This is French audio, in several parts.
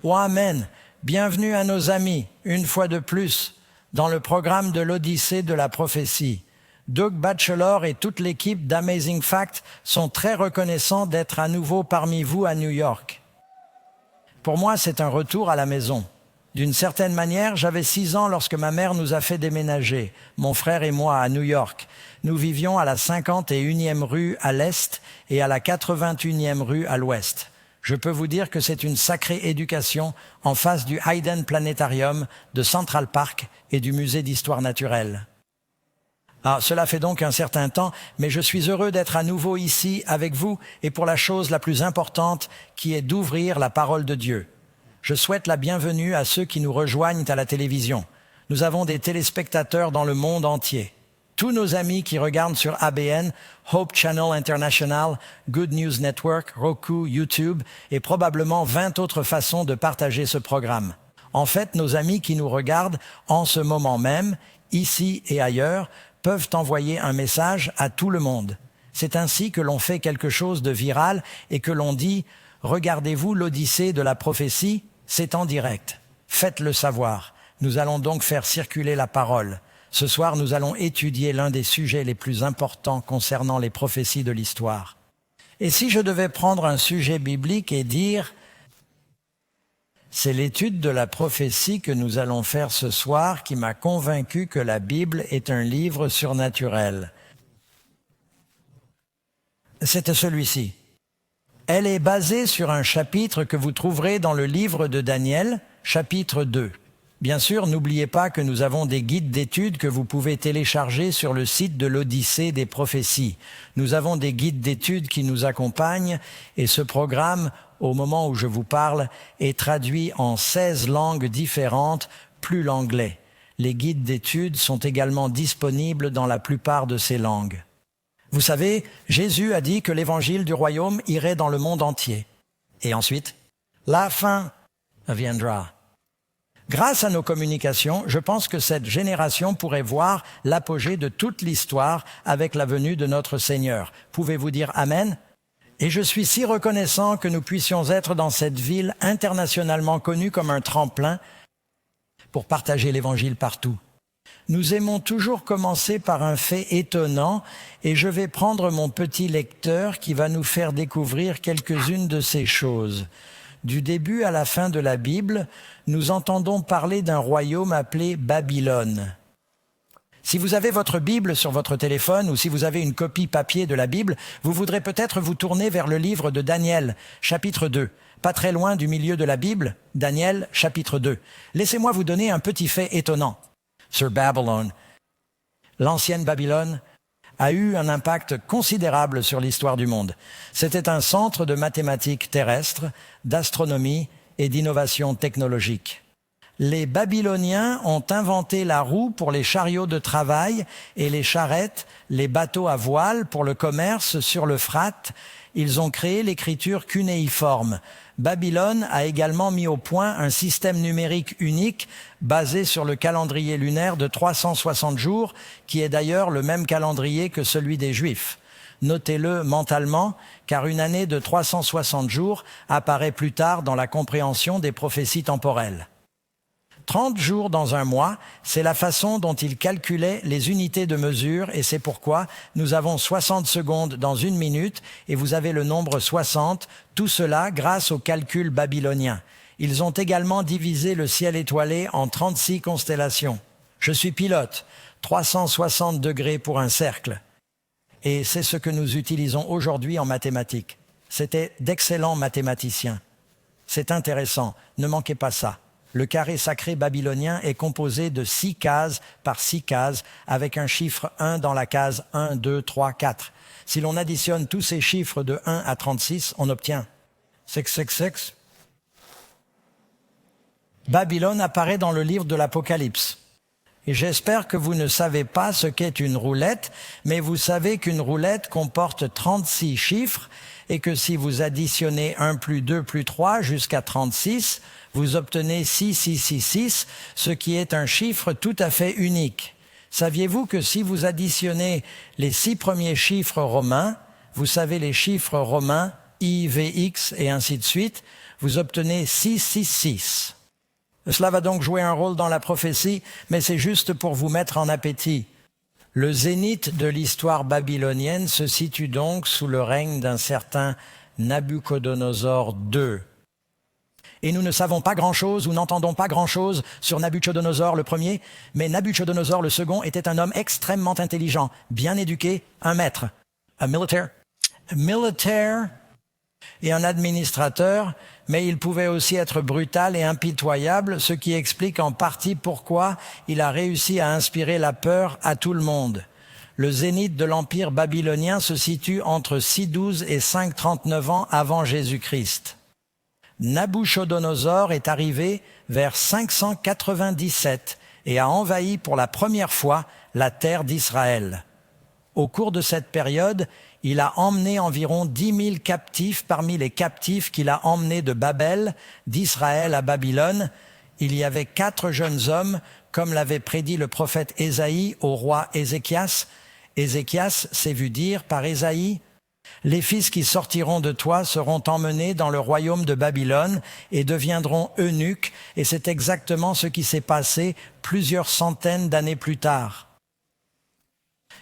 Oh, amen. Bienvenue à nos amis, une fois de plus, dans le programme de l'Odyssée de la prophétie. Doug Batchelor et toute l'équipe d'Amazing Fact sont très reconnaissants d'être à nouveau parmi vous à New York. Pour moi, c'est un retour à la maison. D'une certaine manière, j'avais 6 ans lorsque ma mère nous a fait déménager, mon frère et moi, à New York. Nous vivions à la 51e rue à l'est et à la 81e rue à l'ouest. Je peux vous dire que c'est une sacrée éducation en face du Hayden Planetarium, de Central Park et du Musée d'Histoire naturelle. Ah, cela fait donc un certain temps, mais je suis heureux d'être à nouveau ici avec vous et pour la chose la plus importante qui est d'ouvrir la parole de Dieu. Je souhaite la bienvenue à ceux qui nous rejoignent à la télévision. Nous avons des téléspectateurs dans le monde entier. Tous nos amis qui regardent sur ABN, Hope Channel International, Good News Network, Roku, YouTube et probablement 20 autres façons de partager ce programme. En fait, nos amis qui nous regardent en ce moment même, ici et ailleurs, peuvent envoyer un message à tout le monde. C'est ainsi que l'on fait quelque chose de viral et que l'on dit « Regardez-vous l'Odyssée de la prophétie, c'est en direct. Faites-le savoir. Nous allons donc faire circuler la parole. » Ce soir, nous allons étudier l'un des sujets les plus importants concernant les prophéties de l'histoire. Et si je devais prendre un sujet biblique et dire « C'est l'étude de la prophétie que nous allons faire ce soir qui m'a convaincu que la Bible est un livre surnaturel. » C'était celui-ci. Elle est basée sur un chapitre que vous trouverez dans le livre de Daniel, chapitre 2. Bien sûr, n'oubliez pas que nous avons des guides d'études que vous pouvez télécharger sur le site de l'Odyssée des prophéties. Nous avons des guides d'études qui nous accompagnent et ce programme, au moment où je vous parle, est traduit en 16 langues différentes, plus l'anglais. Les guides d'études sont également disponibles dans la plupart de ces langues. Vous savez, Jésus a dit que l'évangile du royaume irait dans le monde entier. Et ensuite, la fin viendra. Grâce à nos communications, je pense que cette génération pourrait voir l'apogée de toute l'histoire avec la venue de notre Seigneur. Pouvez-vous dire Amen? Et je suis si reconnaissant que nous puissions être dans cette ville internationalement connue comme un tremplin pour partager l'Évangile partout. Nous aimons toujours commencer par un fait étonnant et je vais prendre mon petit lecteur qui va nous faire découvrir quelques-unes de ces choses. Du début à la fin de la Bible, nous entendons parler d'un royaume appelé Babylone. Si vous avez votre Bible sur votre téléphone ou si vous avez une copie papier de la Bible, vous voudrez peut-être vous tourner vers le livre de Daniel, chapitre 2. Pas très loin du milieu de la Bible, Daniel, chapitre 2. Laissez-moi vous donner un petit fait étonnant. Sur Babylone, l'ancienne Babylone, a eu un impact considérable sur l'histoire du monde. C'était un centre de mathématiques terrestres, d'astronomie et d'innovation technologique. Les Babyloniens ont inventé la roue pour les chariots de travail et les charrettes, les bateaux à voile pour le commerce sur l'Euphrate. Ils ont créé l'écriture cunéiforme. Babylone a également mis au point un système numérique unique basé sur le calendrier lunaire de 360 jours, qui est d'ailleurs le même calendrier que celui des Juifs. Notez-le mentalement, car une année de 360 jours apparaît plus tard dans la compréhension des prophéties temporelles. 30 jours dans un mois, c'est la façon dont ils calculaient les unités de mesure et c'est pourquoi nous avons 60 secondes dans une minute et vous avez le nombre 60, tout cela grâce au calcul babylonien. Ils ont également divisé le ciel étoilé en 36 constellations. Je suis pilote, 360 degrés pour un cercle. Et c'est ce que nous utilisons aujourd'hui en mathématiques. C'était d'excellents mathématiciens. C'est intéressant, ne manquez pas ça. Le carré sacré babylonien est composé de 6 cases par 6 cases avec un chiffre 1 dans la case 1, 2, 3, 4. Si l'on additionne tous ces chiffres de 1 à 36, on obtient 666. Babylone apparaît dans le livre de l'Apocalypse. Et j'espère que vous ne savez pas ce qu'est une roulette, mais vous savez qu'une roulette comporte 36 chiffres et que si vous additionnez 1 plus 2 plus 3 jusqu'à 36, vous obtenez 6666, ce qui est un chiffre tout à fait unique. Saviez-vous que si vous additionnez les 6 premiers chiffres romains, vous savez les chiffres romains, IVX et ainsi de suite, vous obtenez 666. Cela va donc jouer un rôle dans la prophétie, mais c'est juste pour vous mettre en appétit. Le zénith de l'histoire babylonienne se situe donc sous le règne d'un certain Nabuchodonosor II. Et nous ne savons pas grand-chose ou n'entendons pas grand-chose sur Nabuchodonosor le premier, mais Nabuchodonosor le second était un homme extrêmement intelligent, bien éduqué, un maître, un militaire et un administrateur, mais il pouvait aussi être brutal et impitoyable, ce qui explique en partie pourquoi il a réussi à inspirer la peur à tout le monde. Le zénith de l'empire babylonien se situe entre 612 et 539 ans avant Jésus-Christ. Nabuchodonosor est arrivé vers 597 et a envahi pour la première fois la terre d'Israël. Au cours de cette période, il a emmené environ 10 000 captifs parmi les captifs qu'il a emmenés de Babel, d'Israël à Babylone. Il y avait 4 jeunes hommes, comme l'avait prédit le prophète Ésaïe au roi Ézéchias. Ézéchias s'est vu dire par Ésaïe: « Les fils qui sortiront de toi seront emmenés dans le royaume de Babylone et deviendront eunuques. » Et c'est exactement ce qui s'est passé plusieurs centaines d'années plus tard.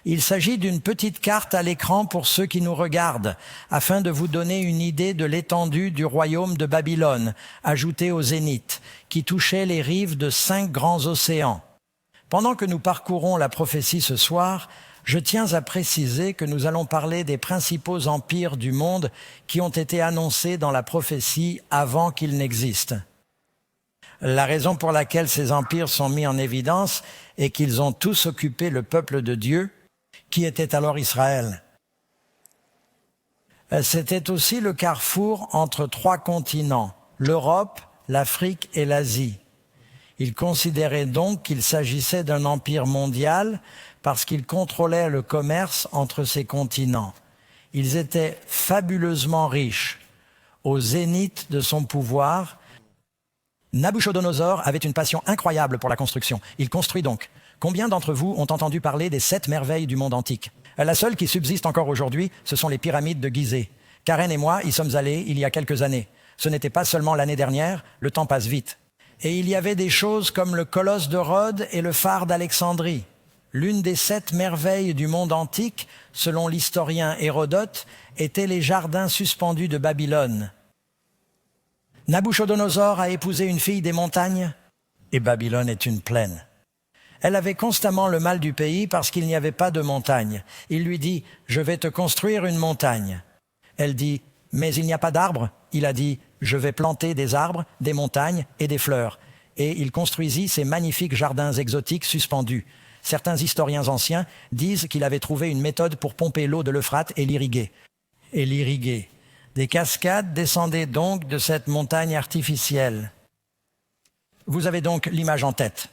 Il s'agit d'une petite carte à l'écran pour ceux qui nous regardent, afin de vous donner une idée de l'étendue du royaume de Babylone, ajouté au zénith, qui touchait les rives de 5 grands océans. Pendant que nous parcourons la prophétie ce soir, je tiens à préciser que nous allons parler des principaux empires du monde qui ont été annoncés dans la prophétie avant qu'ils n'existent. La raison pour laquelle ces empires sont mis en évidence est qu'ils ont tous occupé le peuple de Dieu, qui était alors Israël. C'était aussi le carrefour entre 3 continents, l'Europe, l'Afrique et l'Asie. Ils considéraient donc qu'il s'agissait d'un empire mondial parce qu'ils contrôlaient le commerce entre ces continents. Ils étaient fabuleusement riches. Au zénith de son pouvoir, Nabuchodonosor avait une passion incroyable pour la construction. Il construit donc. Combien d'entre vous ont entendu parler des 7 merveilles du monde antique? La seule qui subsiste encore aujourd'hui, ce sont les pyramides de Gizeh. Karen et moi y sommes allés il y a quelques années. Ce n'était pas seulement l'année dernière, le temps passe vite. Et il y avait des choses comme le colosse de Rhodes et le phare d'Alexandrie. L'une des 7 merveilles du monde antique, selon l'historien Hérodote, étaient les jardins suspendus de Babylone. Nabuchodonosor a épousé une fille des montagnes, et Babylone est une plaine. Elle avait constamment le mal du pays parce qu'il n'y avait pas de montagne. Il lui dit « Je vais te construire une montagne ». Elle dit « Mais il n'y a pas d'arbres ». Il a dit « Je vais planter des arbres, des montagnes et des fleurs ». Et il construisit ces magnifiques jardins exotiques suspendus. Certains historiens anciens disent qu'il avait trouvé une méthode pour pomper l'eau de l'Euphrate et l'irriguer. Des cascades descendaient donc de cette montagne artificielle. Vous avez donc l'image en tête.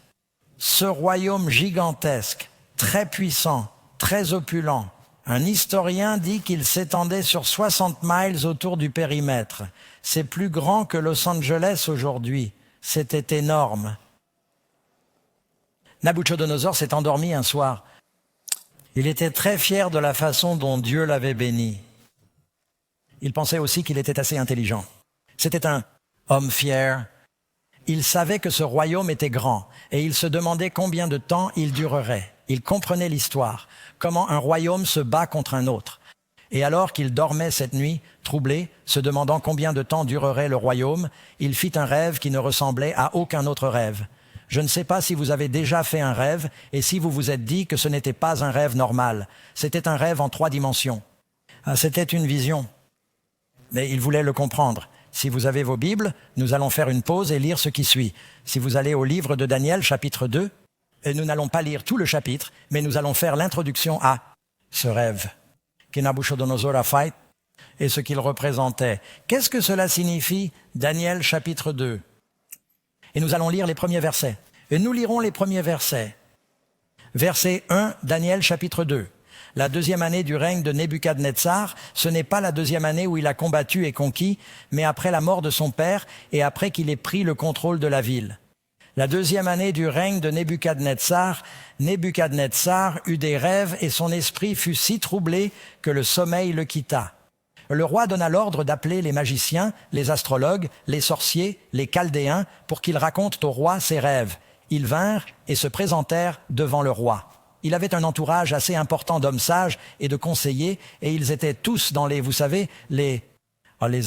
Ce royaume gigantesque, très puissant, très opulent, un historien dit qu'il s'étendait sur 60 miles autour du périmètre. C'est plus grand que Los Angeles aujourd'hui. C'était énorme. Nabuchodonosor s'est endormi un soir. Il était très fier de la façon dont Dieu l'avait béni. Il pensait aussi qu'il était assez intelligent. C'était un homme fier. Il savait que ce royaume était grand et il se demandait combien de temps il durerait. Il comprenait l'histoire, comment un royaume se bat contre un autre. Et alors qu'il dormait cette nuit, troublé, se demandant combien de temps durerait le royaume, il fit un rêve qui ne ressemblait à aucun autre rêve. Je ne sais pas si vous avez déjà fait un rêve et si vous vous êtes dit que ce n'était pas un rêve normal. C'était un rêve en 3 dimensions. C'était une vision. Mais il voulait le comprendre. Si vous avez vos Bibles, nous allons faire une pause et lire ce qui suit. Si vous allez au livre de Daniel, chapitre 2, et nous n'allons pas lire tout le chapitre, mais nous allons faire l'introduction à ce rêve que Nabuchodonosor a fait et ce qu'il représentait. Qu'est-ce que cela signifie, Daniel, chapitre 2? Et nous allons lire les premiers versets. Et nous lirons les premiers versets. Verset 1, Daniel, chapitre 2. La 2e année du règne de Nebuchadnezzar, ce n'est pas la 2e année où il a combattu et conquis, mais après la mort de son père et après qu'il ait pris le contrôle de la ville. La 2e année du règne de Nebuchadnezzar, Nebuchadnezzar eut des rêves et son esprit fut si troublé que le sommeil le quitta. Le roi donna l'ordre d'appeler les magiciens, les astrologues, les sorciers, les chaldéens, pour qu'ils racontent au roi ses rêves. Ils vinrent et se présentèrent devant le roi. Il avait un entourage assez important d'hommes sages et de conseillers, et ils étaient tous dans les, vous savez, les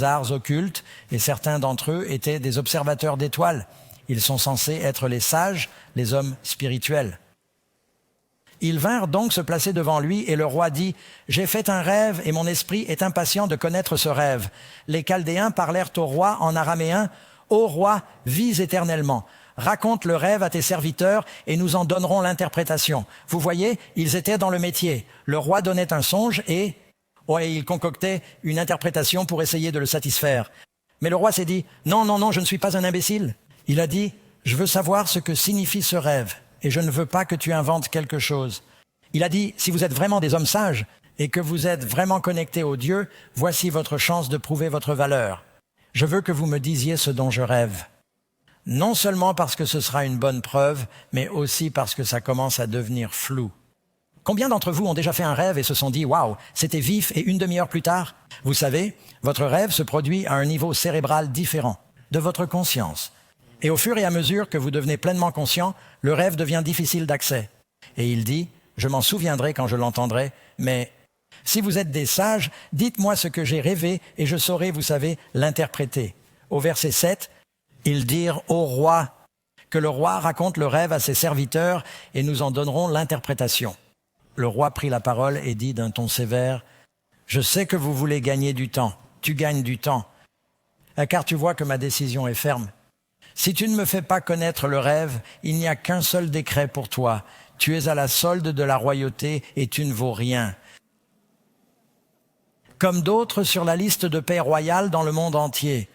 arts occultes, et certains d'entre eux étaient des observateurs d'étoiles. Ils sont censés être les sages, les hommes spirituels. Ils vinrent donc se placer devant lui, et le roi dit « J'ai fait un rêve, et mon esprit est impatient de connaître ce rêve. » Les Chaldéens parlèrent au roi en araméen « Ô roi, vis éternellement. Raconte le rêve à tes serviteurs, et nous en donnerons l'interprétation. » Vous voyez, ils étaient dans le métier. Le roi donnait un songe, et il concoctait une interprétation pour essayer de le satisfaire. Mais le roi s'est dit « Non, je ne suis pas un imbécile. » Il a dit « Je veux savoir ce que signifie ce rêve. » Et je ne veux pas que tu inventes quelque chose. Il a dit, si vous êtes vraiment des hommes sages et que vous êtes vraiment connectés au Dieu, voici votre chance de prouver votre valeur. Je veux que vous me disiez ce dont je rêve. Non seulement parce que ce sera une bonne preuve, mais aussi parce que ça commence à devenir flou. Combien d'entre vous ont déjà fait un rêve et se sont dit « Waouh, c'était vif » et une demi-heure plus tard? Vous savez, votre rêve se produit à un niveau cérébral différent de votre conscience. Et au fur et à mesure que vous devenez pleinement conscient, le rêve devient difficile d'accès. Et il dit, je m'en souviendrai quand je l'entendrai, mais si vous êtes des sages, dites-moi ce que j'ai rêvé et je saurai, vous savez, l'interpréter. Au verset 7, ils dirent au roi, que le roi raconte le rêve à ses serviteurs et nous en donnerons l'interprétation. Le roi prit la parole et dit d'un ton sévère, je sais que vous voulez gagner du temps, tu gagnes du temps, car tu vois que ma décision est ferme. Si tu ne me fais pas connaître le rêve, il n'y a qu'un seul décret pour toi. Tu es à la solde de la royauté et tu ne vaux rien. Comme d'autres sur la liste de paix royale dans le monde entier.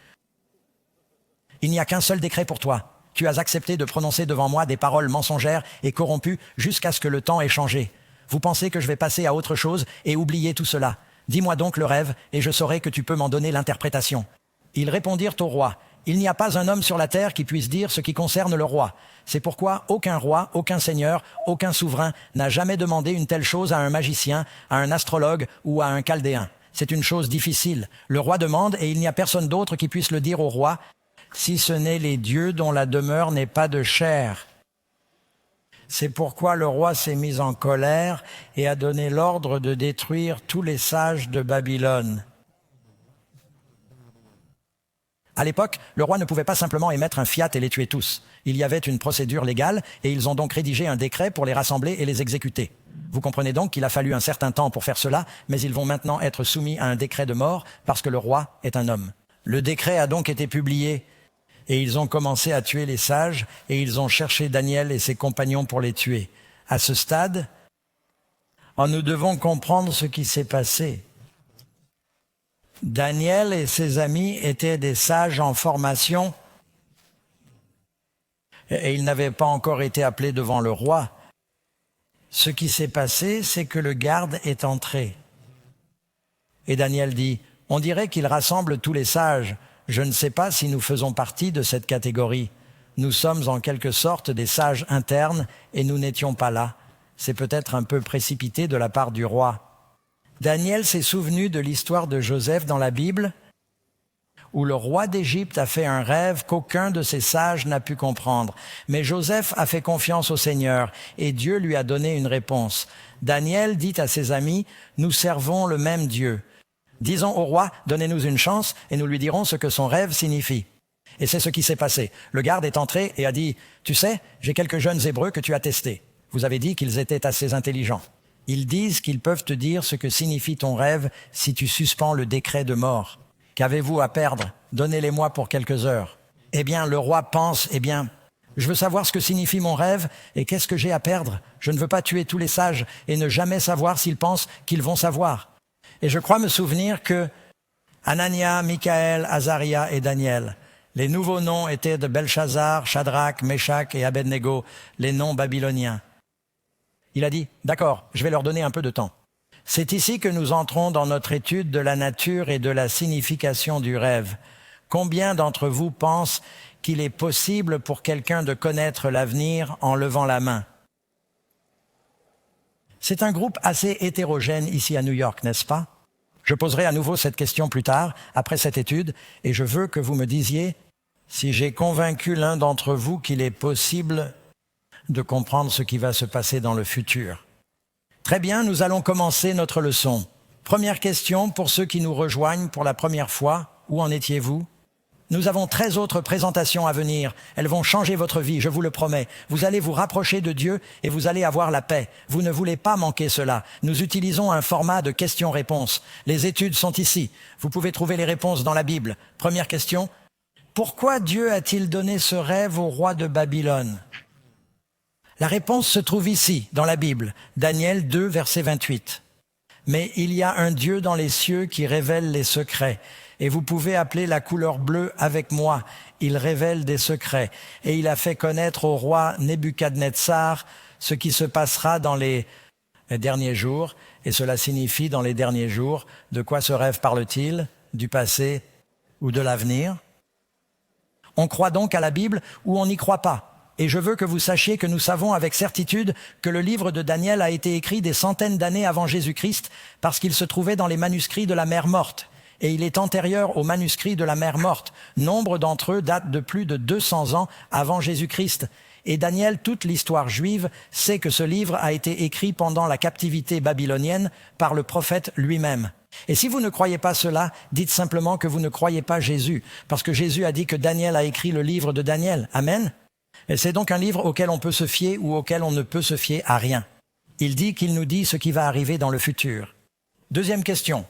Il n'y a qu'un seul décret pour toi. Tu as accepté de prononcer devant moi des paroles mensongères et corrompues jusqu'à ce que le temps ait changé. Vous pensez que je vais passer à autre chose et oublier tout cela. Dis-moi donc le rêve et je saurai que tu peux m'en donner l'interprétation. Ils répondirent au roi. Il n'y a pas un homme sur la terre qui puisse dire ce qui concerne le roi. C'est pourquoi aucun roi, aucun seigneur, aucun souverain n'a jamais demandé une telle chose à un magicien, à un astrologue ou à un chaldéen. C'est une chose difficile. Le roi demande et il n'y a personne d'autre qui puisse le dire au roi, si ce n'est les dieux dont la demeure n'est pas de chair. C'est pourquoi le roi s'est mis en colère et a donné l'ordre de détruire tous les sages de Babylone. À l'époque, le roi ne pouvait pas simplement émettre un fiat et les tuer tous. Il y avait une procédure légale et ils ont donc rédigé un décret pour les rassembler et les exécuter. Vous comprenez donc qu'il a fallu un certain temps pour faire cela, mais ils vont maintenant être soumis à un décret de mort parce que le roi est un homme. Le décret a donc été publié et ils ont commencé à tuer les sages et ils ont cherché Daniel et ses compagnons pour les tuer. À ce stade, nous devons comprendre ce qui s'est passé. Daniel et ses amis étaient des sages en formation et ils n'avaient pas encore été appelés devant le roi. Ce qui s'est passé, c'est que le garde est entré. Et Daniel dit, « On dirait qu'il rassemble tous les sages. Je ne sais pas si nous faisons partie de cette catégorie. Nous sommes en quelque sorte des sages internes et nous n'étions pas là. C'est peut-être un peu précipité de la part du roi. » Daniel s'est souvenu de l'histoire de Joseph dans la Bible, où le roi d'Égypte a fait un rêve qu'aucun de ses sages n'a pu comprendre. Mais Joseph a fait confiance au Seigneur et Dieu lui a donné une réponse. Daniel dit à ses amis, « Nous servons le même Dieu. Disons au roi, donnez-nous une chance et nous lui dirons ce que son rêve signifie. » Et c'est ce qui s'est passé. Le garde est entré et a dit, « Tu sais, j'ai quelques jeunes Hébreux que tu as testés. Vous avez dit qu'ils étaient assez intelligents. Ils disent qu'ils peuvent te dire ce que signifie ton rêve si tu suspends le décret de mort. Qu'avez-vous à perdre? Donnez-les-moi pour quelques heures. » Eh bien, le roi pense, eh bien, je veux savoir ce que signifie mon rêve et qu'est-ce que j'ai à perdre. Je ne veux pas tuer tous les sages et ne jamais savoir s'ils pensent qu'ils vont savoir. Et je crois me souvenir que Anania, Michaël, Azaria et Daniel, les nouveaux noms étaient de Belchazzar, Shadrach, Meshach et Abednego, les noms babyloniens. Il a dit, d'accord, je vais leur donner un peu de temps. C'est ici que nous entrons dans notre étude de la nature et de la signification du rêve. Combien d'entre vous pensent qu'il est possible pour quelqu'un de connaître l'avenir en levant la main? C'est un groupe assez hétérogène ici à New York, n'est-ce pas? Je poserai à nouveau cette question plus tard, après cette étude, et je veux que vous me disiez si j'ai convaincu l'un d'entre vous qu'il est possible de comprendre ce qui va se passer dans le futur. Très bien, nous allons commencer notre leçon. Première question pour ceux qui nous rejoignent pour la première fois. Où en étiez-vous? Nous avons 13 autres présentations à venir. Elles vont changer votre vie, je vous le promets. Vous allez vous rapprocher de Dieu et vous allez avoir la paix. Vous ne voulez pas manquer cela. Nous utilisons un format de questions-réponses. Les études sont ici. Vous pouvez trouver les réponses dans la Bible. Première question. Pourquoi Dieu a-t-il donné ce rêve au roi de Babylone? La réponse se trouve ici, dans la Bible. Daniel 2, verset 28. Mais il y a un Dieu dans les cieux qui révèle les secrets. Et vous pouvez appeler la couleur bleue avec moi. Il révèle des secrets. Et il a fait connaître au roi Nebuchadnezzar ce qui se passera dans les derniers jours. Et cela signifie dans les derniers jours. De quoi ce rêve parle-t-il? Du passé ou de l'avenir? On croit donc à la Bible ou on n'y croit pas. Et je veux que vous sachiez que nous savons avec certitude que le livre de Daniel a été écrit des centaines d'années avant Jésus-Christ parce qu'il se trouvait dans les manuscrits de la mer morte. Et il est antérieur aux manuscrits de la mer morte. Nombre d'entre eux datent de plus de 200 ans avant Jésus-Christ. Et Daniel, toute l'histoire juive, sait que ce livre a été écrit pendant la captivité babylonienne par le prophète lui-même. Et si vous ne croyez pas cela, dites simplement que vous ne croyez pas Jésus, parce que Jésus a dit que Daniel a écrit le livre de Daniel. Amen. Et c'est donc un livre auquel on peut se fier ou auquel on ne peut se fier à rien. Il dit qu'il nous dit ce qui va arriver dans le futur. Deuxième question.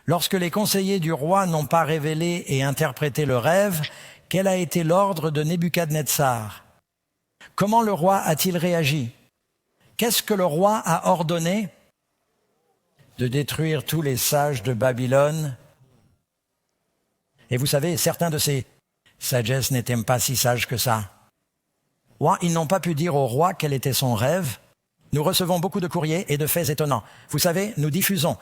Lorsque les conseillers du roi n'ont pas révélé et interprété le rêve, quel a été l'ordre de Nebuchadnezzar? Comment le roi a-t-il réagi? Qu'est-ce que le roi a ordonné? De détruire tous les sages de Babylone. Et vous savez, certains de ces sagesses n'étaient pas si sages que ça. Ils n'ont pas pu dire au roi quel était son rêve. Nous recevons beaucoup de courriers et de faits étonnants. Vous savez, nous diffusons.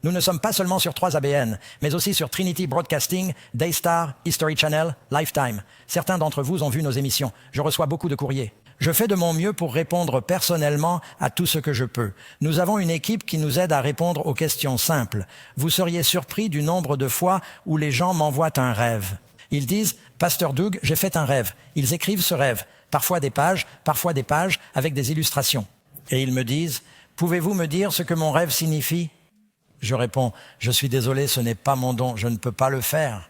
Nous ne sommes pas seulement sur 3ABN, mais aussi sur Trinity Broadcasting, Daystar, History Channel, Lifetime. Certains d'entre vous ont vu nos émissions. Je reçois beaucoup de courriers. Je fais de mon mieux pour répondre personnellement à tout ce que je peux. Nous avons une équipe qui nous aide à répondre aux questions simples. Vous seriez surpris du nombre de fois où les gens m'envoient un rêve. Ils disent « Pasteur Doug, j'ai fait un rêve ». Ils écrivent ce rêve, parfois des pages avec des illustrations. Et ils me disent « Pouvez-vous me dire ce que mon rêve signifie ?» Je réponds, je suis désolé, ce n'est pas mon don, je ne peux pas le faire.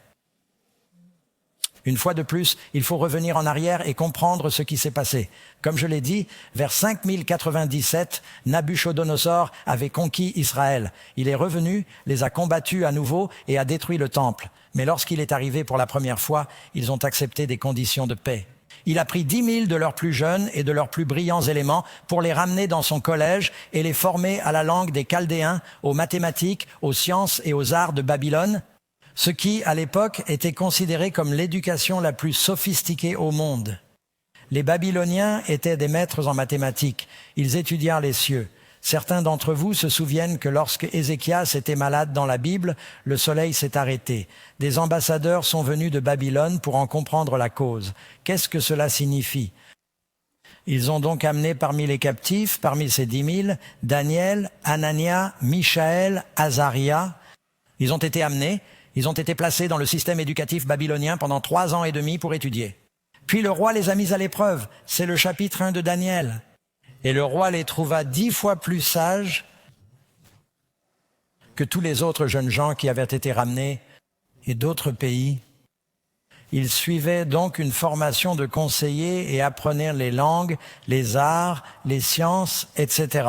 Une fois de plus, il faut revenir en arrière et comprendre ce qui s'est passé. Comme je l'ai dit, vers 5097, Nabuchodonosor avait conquis Israël. Il est revenu, les a combattus à nouveau et a détruit le temple. Mais lorsqu'il est arrivé pour la première fois, ils ont accepté des conditions de paix. Il a pris 10 000 de leurs plus jeunes et de leurs plus brillants éléments pour les ramener dans son collège et les former à la langue des Chaldéens, aux mathématiques, aux sciences et aux arts de Babylone, ce qui, à l'époque, était considéré comme l'éducation la plus sophistiquée au monde. Les Babyloniens étaient des maîtres en mathématiques. Ils étudièrent les cieux. Certains d'entre vous se souviennent que lorsque Ézéchias était malade dans la Bible, le soleil s'est arrêté. Des ambassadeurs sont venus de Babylone pour en comprendre la cause. Qu'est-ce que cela signifie? Ils ont donc amené parmi les captifs, parmi ces 10 000, Daniel, Anania, Michaël, Azaria. Ils ont été amenés, ils ont été placés dans le système éducatif babylonien pendant 3 ans et demi pour étudier. Puis le roi les a mis à l'épreuve. C'est le chapitre 1 de Daniel. Et le roi les trouva 10 fois plus sages que tous les autres jeunes gens qui avaient été ramenés et d'autres pays. Ils suivaient donc une formation de conseillers et apprenaient les langues, les arts, les sciences, etc.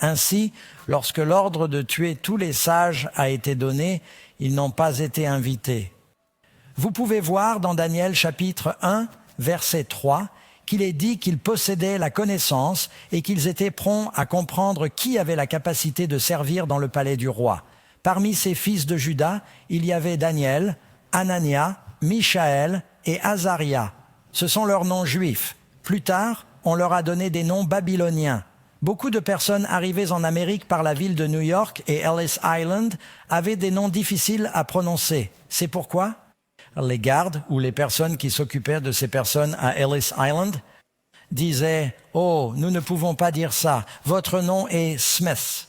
Ainsi, lorsque l'ordre de tuer tous les sages a été donné, ils n'ont pas été invités. Vous pouvez voir dans Daniel chapitre 1, verset 3, qu'il est dit qu'ils possédaient la connaissance et qu'ils étaient prompts à comprendre qui avait la capacité de servir dans le palais du roi. Parmi ces fils de Juda, il y avait Daniel, Anania, Michaël et Azaria. Ce sont leurs noms juifs. Plus tard, on leur a donné des noms babyloniens. Beaucoup de personnes arrivées en Amérique par la ville de New York et Ellis Island avaient des noms difficiles à prononcer. C'est pourquoi? Les gardes ou les personnes qui s'occupaient de ces personnes à Ellis Island disaient « Oh, nous ne pouvons pas dire ça, votre nom est Smith. »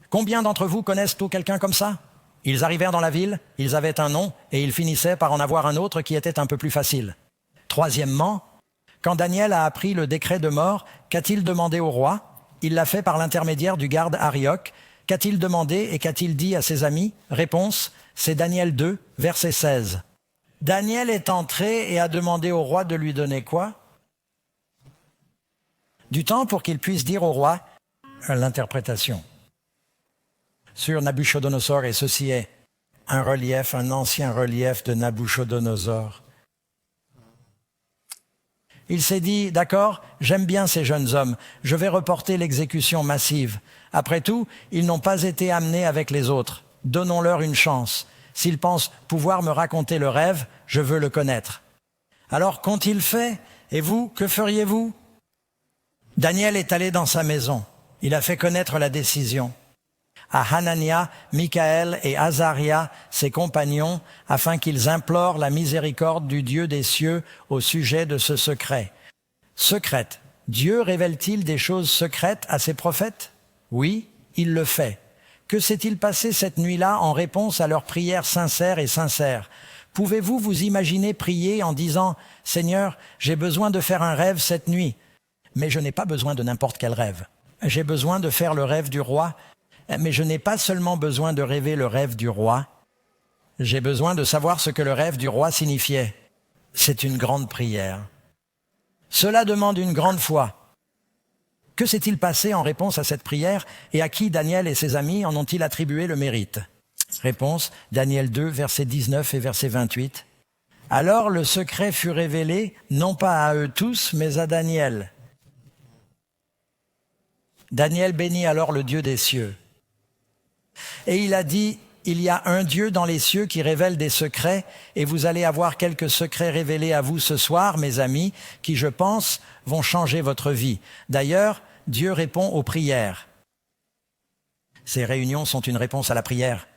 Combien d'entre vous connaissent tout quelqu'un comme ça? Ils arrivèrent dans la ville, ils avaient un nom et ils finissaient par en avoir un autre qui était un peu plus facile. Troisièmement, quand Daniel a appris le décret de mort, qu'a-t-il demandé au roi? Il l'a fait par l'intermédiaire du garde Arioch. Qu'a-t-il demandé et qu'a-t-il dit à ses amis? Réponse, c'est Daniel 2, verset 16. Daniel est entré et a demandé au roi de lui donner quoi? Du temps pour qu'il puisse dire au roi l'interprétation sur Nabuchodonosor, et ceci est un relief, un ancien relief de Nabuchodonosor. Il s'est dit, d'accord, j'aime bien ces jeunes hommes, je vais reporter l'exécution massive. Après tout, ils n'ont pas été amenés avec les autres. Donnons-leur une chance. S'ils pensent pouvoir me raconter le rêve, je veux le connaître. Alors, qu'ont-ils fait? Et vous, que feriez-vous? Daniel est allé dans sa maison. Il a fait connaître la décision à Hanania, Michaël et Azaria, ses compagnons, afin qu'ils implorent la miséricorde du Dieu des cieux au sujet de ce secret. Secrète. Dieu révèle-t-il des choses secrètes à ses prophètes? Oui, il le fait. Que s'est-il passé cette nuit-là en réponse à leurs prières sincères et sincères? Pouvez-vous vous imaginer prier en disant « Seigneur, j'ai besoin de faire un rêve cette nuit, mais je n'ai pas besoin de n'importe quel rêve. J'ai besoin de faire le rêve du roi, mais je n'ai pas seulement besoin de rêver le rêve du roi, j'ai besoin de savoir ce que le rêve du roi signifiait. » C'est une grande prière. Cela demande une grande foi. Que s'est-il passé en réponse à cette prière et à qui Daniel et ses amis en ont-ils attribué le mérite? Réponse, Daniel 2, versets 19 et verset 28. Alors le secret fut révélé, non pas à eux tous, mais à Daniel. Daniel bénit alors le Dieu des cieux. Et il a dit, il y a un Dieu dans les cieux qui révèle des secrets, et vous allez avoir quelques secrets révélés à vous ce soir, mes amis, qui, je pense, vont changer votre vie. D'ailleurs, Dieu répond aux prières. Ces réunions sont une réponse à la prière.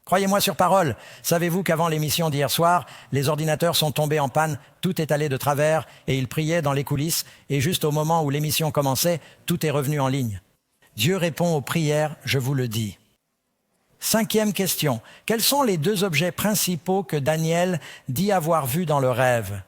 Croyez-moi sur parole, savez-vous qu'avant l'émission d'hier soir, les ordinateurs sont tombés en panne, tout est allé de travers, et ils priaient dans les coulisses, et juste au moment où l'émission commençait, tout est revenu en ligne. Dieu répond aux prières, je vous le dis. 5e question. Quels sont les 2 objets principaux que Daniel dit avoir vus dans le rêve?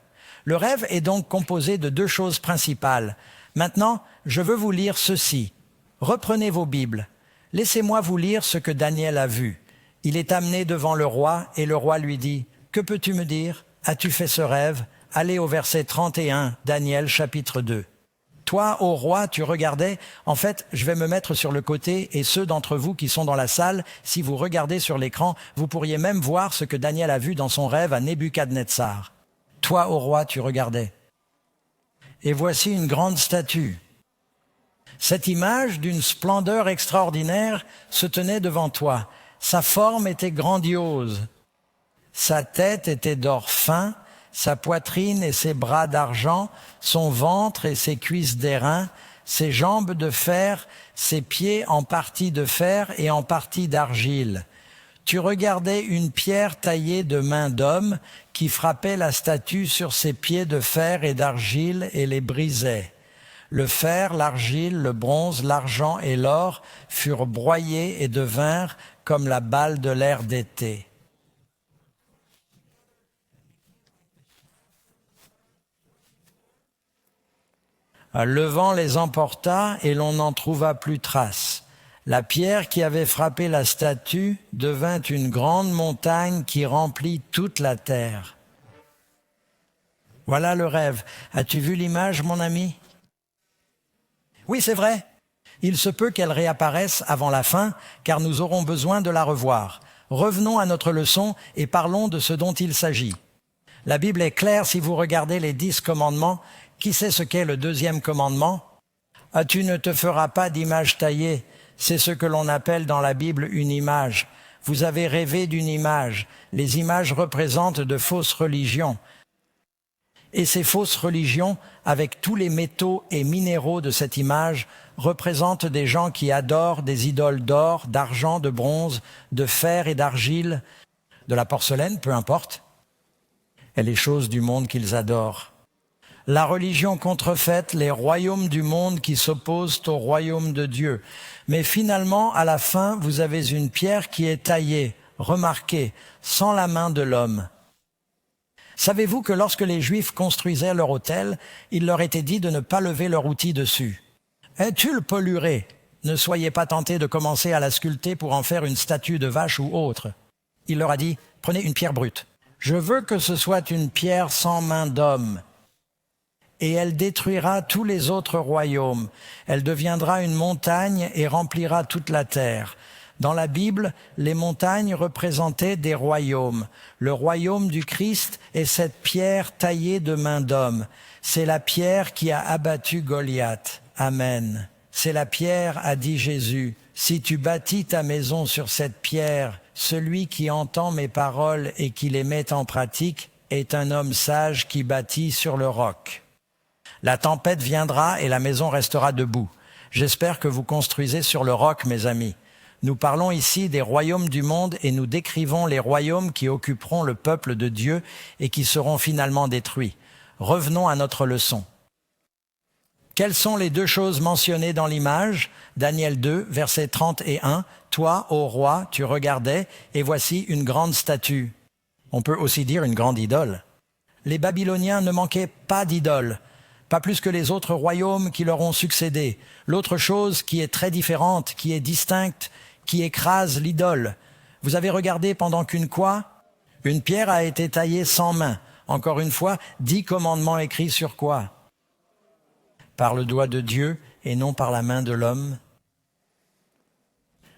Le rêve est donc composé de 2 choses principales. Maintenant, je veux vous lire ceci. Reprenez vos Bibles. Laissez-moi vous lire ce que Daniel a vu. Il est amené devant le roi et le roi lui dit « Que peux-tu me dire? As-tu fait ce rêve ?» Allez au verset 31, Daniel chapitre 2. Toi, ô roi, tu regardais, en fait, je vais me mettre sur le côté et ceux d'entre vous qui sont dans la salle, si vous regardez sur l'écran, vous pourriez même voir ce que Daniel a vu dans son rêve à Nebuchadnezzar. Toi, ô roi, tu regardais. Et voici une grande statue. Cette image d'une splendeur extraordinaire se tenait devant toi. Sa forme était grandiose. Sa tête était d'or fin, sa poitrine et ses bras d'argent, son ventre et ses cuisses d'airain, ses jambes de fer, ses pieds en partie de fer et en partie d'argile. Tu regardais une pierre taillée de main d'homme qui frappait la statue sur ses pieds de fer et d'argile et les brisait. Le fer, l'argile, le bronze, l'argent et l'or furent broyés et devinrent comme la balle de l'air d'été. Le vent les emporta et l'on n'en trouva plus trace. La pierre qui avait frappé la statue devint une grande montagne qui remplit toute la terre. Voilà le rêve. As-tu vu l'image, mon ami? Oui, c'est vrai. Il se peut qu'elle réapparaisse avant la fin, car nous aurons besoin de la revoir. Revenons à notre leçon et parlons de ce dont il s'agit. La Bible est claire si vous regardez les 10 commandements. Qui sait ce qu'est le 2e commandement? Ah, tu ne te feras pas d'image taillée. C'est ce que l'on appelle dans la Bible une image. Vous avez rêvé d'une image. Les images représentent de fausses religions. Et ces fausses religions, avec tous les métaux et minéraux de cette image, représentent des gens qui adorent des idoles d'or, d'argent, de bronze, de fer et d'argile, de la porcelaine, peu importe. et les choses du monde qu'ils adorent. La religion contrefaite, les royaumes du monde qui s'opposent au royaume de Dieu. Mais finalement, à la fin, vous avez une pierre qui est taillée, remarquée, sans la main de l'homme. Savez-vous que lorsque les Juifs construisaient leur autel, il leur était dit de ne pas lever leur outil dessus. Tu le polluerais. Ne soyez pas tentés de commencer à la sculpter pour en faire une statue de vache ou autre. Il leur a dit, prenez une pierre brute. Je veux que ce soit une pierre sans main d'homme. Et elle détruira tous les autres royaumes. Elle deviendra une montagne et remplira toute la terre. Dans la Bible, les montagnes représentaient des royaumes. Le royaume du Christ est cette pierre taillée de main d'homme. C'est la pierre qui a abattu Goliath. Amen. C'est la pierre, a dit Jésus. Si tu bâtis ta maison sur cette pierre, celui qui entend mes paroles et qui les met en pratique est un homme sage qui bâtit sur le roc. La tempête viendra et la maison restera debout. J'espère que vous construisez sur le roc, mes amis. Nous parlons ici des royaumes du monde et nous décrivons les royaumes qui occuperont le peuple de Dieu et qui seront finalement détruits. Revenons à notre leçon. Quelles sont les deux choses mentionnées dans l'image? Daniel 2, versets 30 et 1. Toi, ô roi, tu regardais, et voici une grande statue. On peut aussi dire une grande idole. Les Babyloniens ne manquaient pas d'idoles, pas plus que les autres royaumes qui leur ont succédé. L'autre chose qui est très différente, qui est distincte, qui écrase l'idole. Vous avez regardé pendant qu'une quoi? Une pierre a été taillée sans main. Encore une fois, 10 commandements écrits sur quoi? Par le doigt de Dieu et non par la main de l'homme.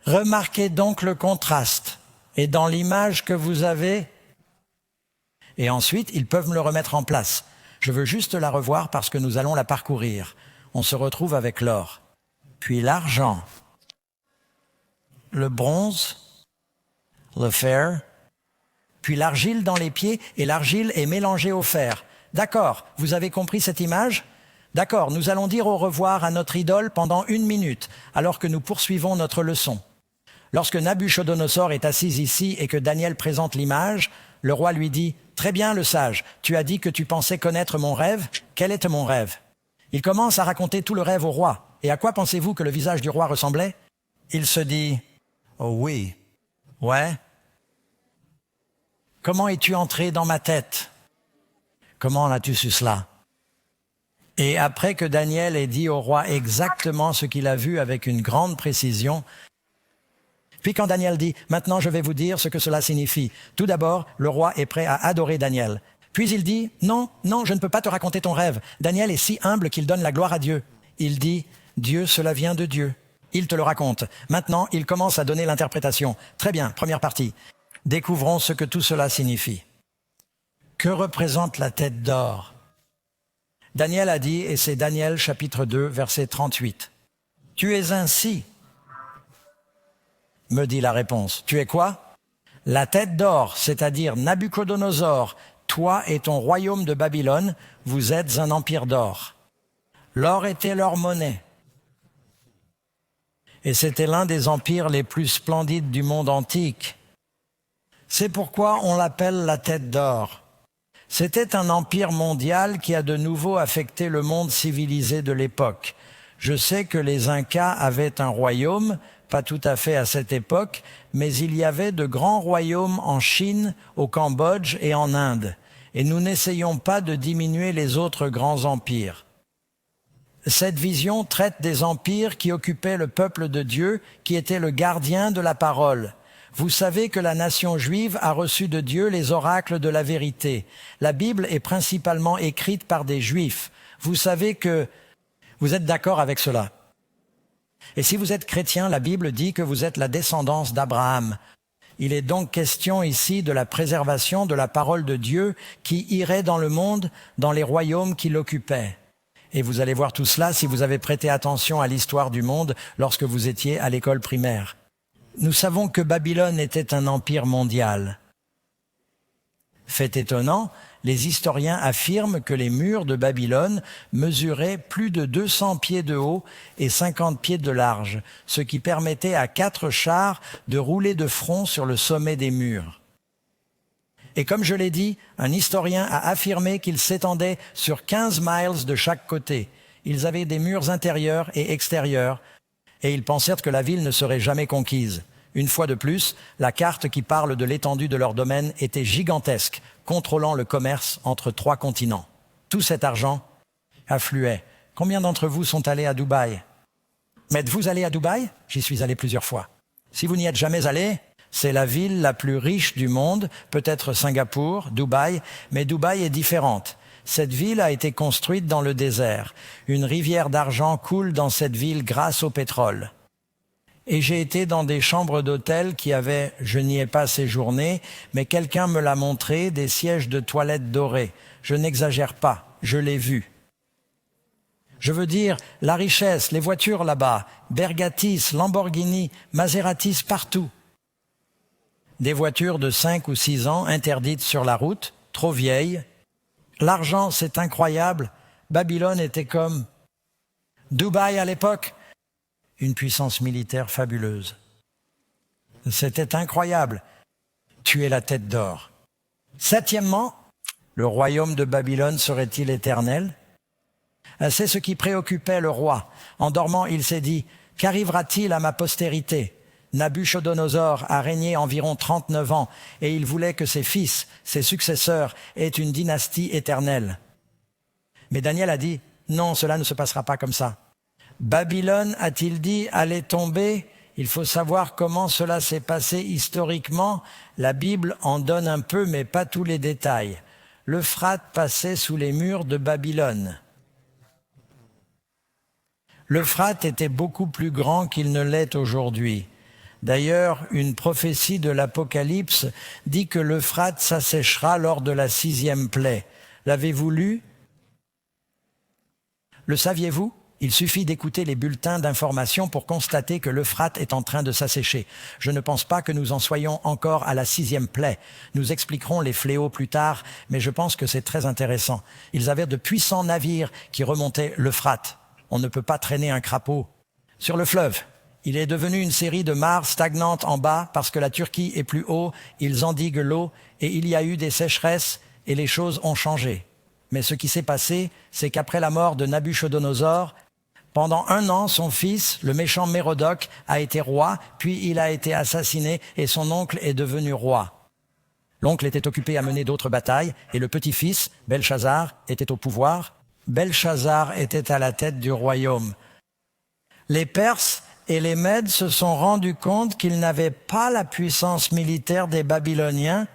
Remarquez donc le contraste. Et dans l'image que vous avez, et ensuite, ils peuvent me le remettre en place. Je veux juste la revoir parce que nous allons la parcourir. On se retrouve avec l'or, puis l'argent, le bronze, le fer, puis l'argile dans les pieds, et l'argile est mélangée au fer. D'accord, vous avez compris cette image? D'accord, nous allons dire au revoir à notre idole pendant 1 minute, alors que nous poursuivons notre leçon. Lorsque Nabuchodonosor est assis ici et que Daniel présente l'image, le roi lui dit « Très bien, le sage, tu as dit que tu pensais connaître mon rêve. Quel était mon rêve ?» Il commence à raconter tout le rêve au roi. Et à quoi pensez-vous que le visage du roi ressemblait? Il se dit « Oh oui, ouais. Comment es-tu entré dans ma tête? Comment as-tu su cela ?» Et après que Daniel ait dit au roi exactement ce qu'il a vu avec une grande précision, puis quand Daniel dit « Maintenant je vais vous dire ce que cela signifie », tout d'abord, le roi est prêt à adorer Daniel. Puis il dit « Non, non, je ne peux pas te raconter ton rêve. » Daniel est si humble qu'il donne la gloire à Dieu. Il dit « Dieu, cela vient de Dieu. » Il te le raconte. Maintenant, il commence à donner l'interprétation. Très bien, première partie. Découvrons ce que tout cela signifie. Que représente la tête d'or? Daniel a dit, et c'est Daniel chapitre 2, verset 38. « Tu es ainsi, me dit la réponse. Tu es quoi? La tête d'or, c'est-à-dire Nabuchodonosor, toi et ton royaume de Babylone, vous êtes un empire d'or. L'or était leur monnaie. Et c'était l'un des empires les plus splendides du monde antique. C'est pourquoi on l'appelle la tête d'or. C'était un empire mondial qui a de nouveau affecté le monde civilisé de l'époque. Je sais que les Incas avaient un royaume, pas tout à fait à cette époque, mais il y avait de grands royaumes en Chine, au Cambodge et en Inde. Et nous n'essayons pas de diminuer les autres grands empires. Cette vision traite des empires qui occupaient le peuple de Dieu, qui était le gardien de la parole. Vous savez que la nation juive a reçu de Dieu les oracles de la vérité. La Bible est principalement écrite par des Juifs. Vous savez que vous êtes d'accord avec cela. Et si vous êtes chrétien, la Bible dit que vous êtes la descendance d'Abraham. Il est donc question ici de la préservation de la parole de Dieu qui irait dans le monde, dans les royaumes qui l'occupaient. Et vous allez voir tout cela si vous avez prêté attention à l'histoire du monde lorsque vous étiez à l'école primaire. Nous savons que Babylone était un empire mondial. Fait étonnant, les historiens affirment que les murs de Babylone mesuraient plus de 200 pieds de haut et 50 pieds de large, ce qui permettait à 4 chars de rouler de front sur le sommet des murs. Et comme je l'ai dit, un historien a affirmé qu'il s'étendait sur 15 miles de chaque côté. Ils avaient des murs intérieurs et extérieurs, et ils pensèrent que la ville ne serait jamais conquise. Une fois de plus, la carte qui parle de l'étendue de leur domaine était gigantesque, contrôlant le commerce entre 3 continents. Tout cet argent affluait. Combien d'entre vous sont allés à Dubaï? M'êtes-vous allé à Dubaï? J'y suis allé plusieurs fois. Si vous n'y êtes jamais allé, c'est la ville la plus riche du monde, peut-être Singapour, Dubaï, mais Dubaï est différente. Cette ville a été construite dans le désert. Une rivière d'argent coule dans cette ville grâce au pétrole. Et j'ai été dans des chambres d'hôtel qui avaient, je n'y ai pas séjourné, mais quelqu'un me l'a montré, des sièges de toilettes dorés. Je n'exagère pas, je l'ai vu. Je veux dire, la richesse, les voitures là-bas, Bergatis, Lamborghini, Maseratis partout. Des voitures de 5 ou 6 ans interdites sur la route, trop vieilles. L'argent, c'est incroyable. Babylone était comme Dubaï à l'époque, une puissance militaire fabuleuse. C'était incroyable. Tuer la tête d'or. Septièmement, le royaume de Babylone serait-il éternel? C'est ce qui préoccupait le roi. En dormant, il s'est dit, qu'arrivera-t-il à ma postérité? Nabuchodonosor a régné environ 39 ans et il voulait que ses fils, ses successeurs, aient une dynastie éternelle. Mais Daniel a dit, non, cela ne se passera pas comme ça. Babylone, a-t-il dit, allait tomber? Il faut savoir comment cela s'est passé historiquement. La Bible en donne un peu, mais pas tous les détails. L'Euphrate passait sous les murs de Babylone. L'Euphrate était beaucoup plus grand qu'il ne l'est aujourd'hui. D'ailleurs, une prophétie de l'Apocalypse dit que l'Euphrate s'asséchera lors de la 6e plaie. L'avez-vous lu? Le saviez-vous? Il suffit d'écouter les bulletins d'information pour constater que l'Euphrate est en train de s'assécher. Je ne pense pas que nous en soyons encore à la 6e plaie. Nous expliquerons les fléaux plus tard, mais je pense que c'est très intéressant. Ils avaient de puissants navires qui remontaient l'Euphrate. On ne peut pas traîner un crapaud sur le fleuve. Il est devenu une série de mares stagnantes en bas parce que la Turquie est plus haut, ils endiguent l'eau et il y a eu des sécheresses et les choses ont changé. Mais ce qui s'est passé, c'est qu'après la mort de Nabuchodonosor, pendant 1 an, son fils, le méchant Mérodoc, a été roi, puis il a été assassiné et son oncle est devenu roi. L'oncle était occupé à mener d'autres batailles et le petit-fils, Belshazzar, était au pouvoir. Belshazzar était à la tête du royaume. Les Perses et les Mèdes se sont rendus compte qu'ils n'avaient pas la puissance militaire des Babyloniens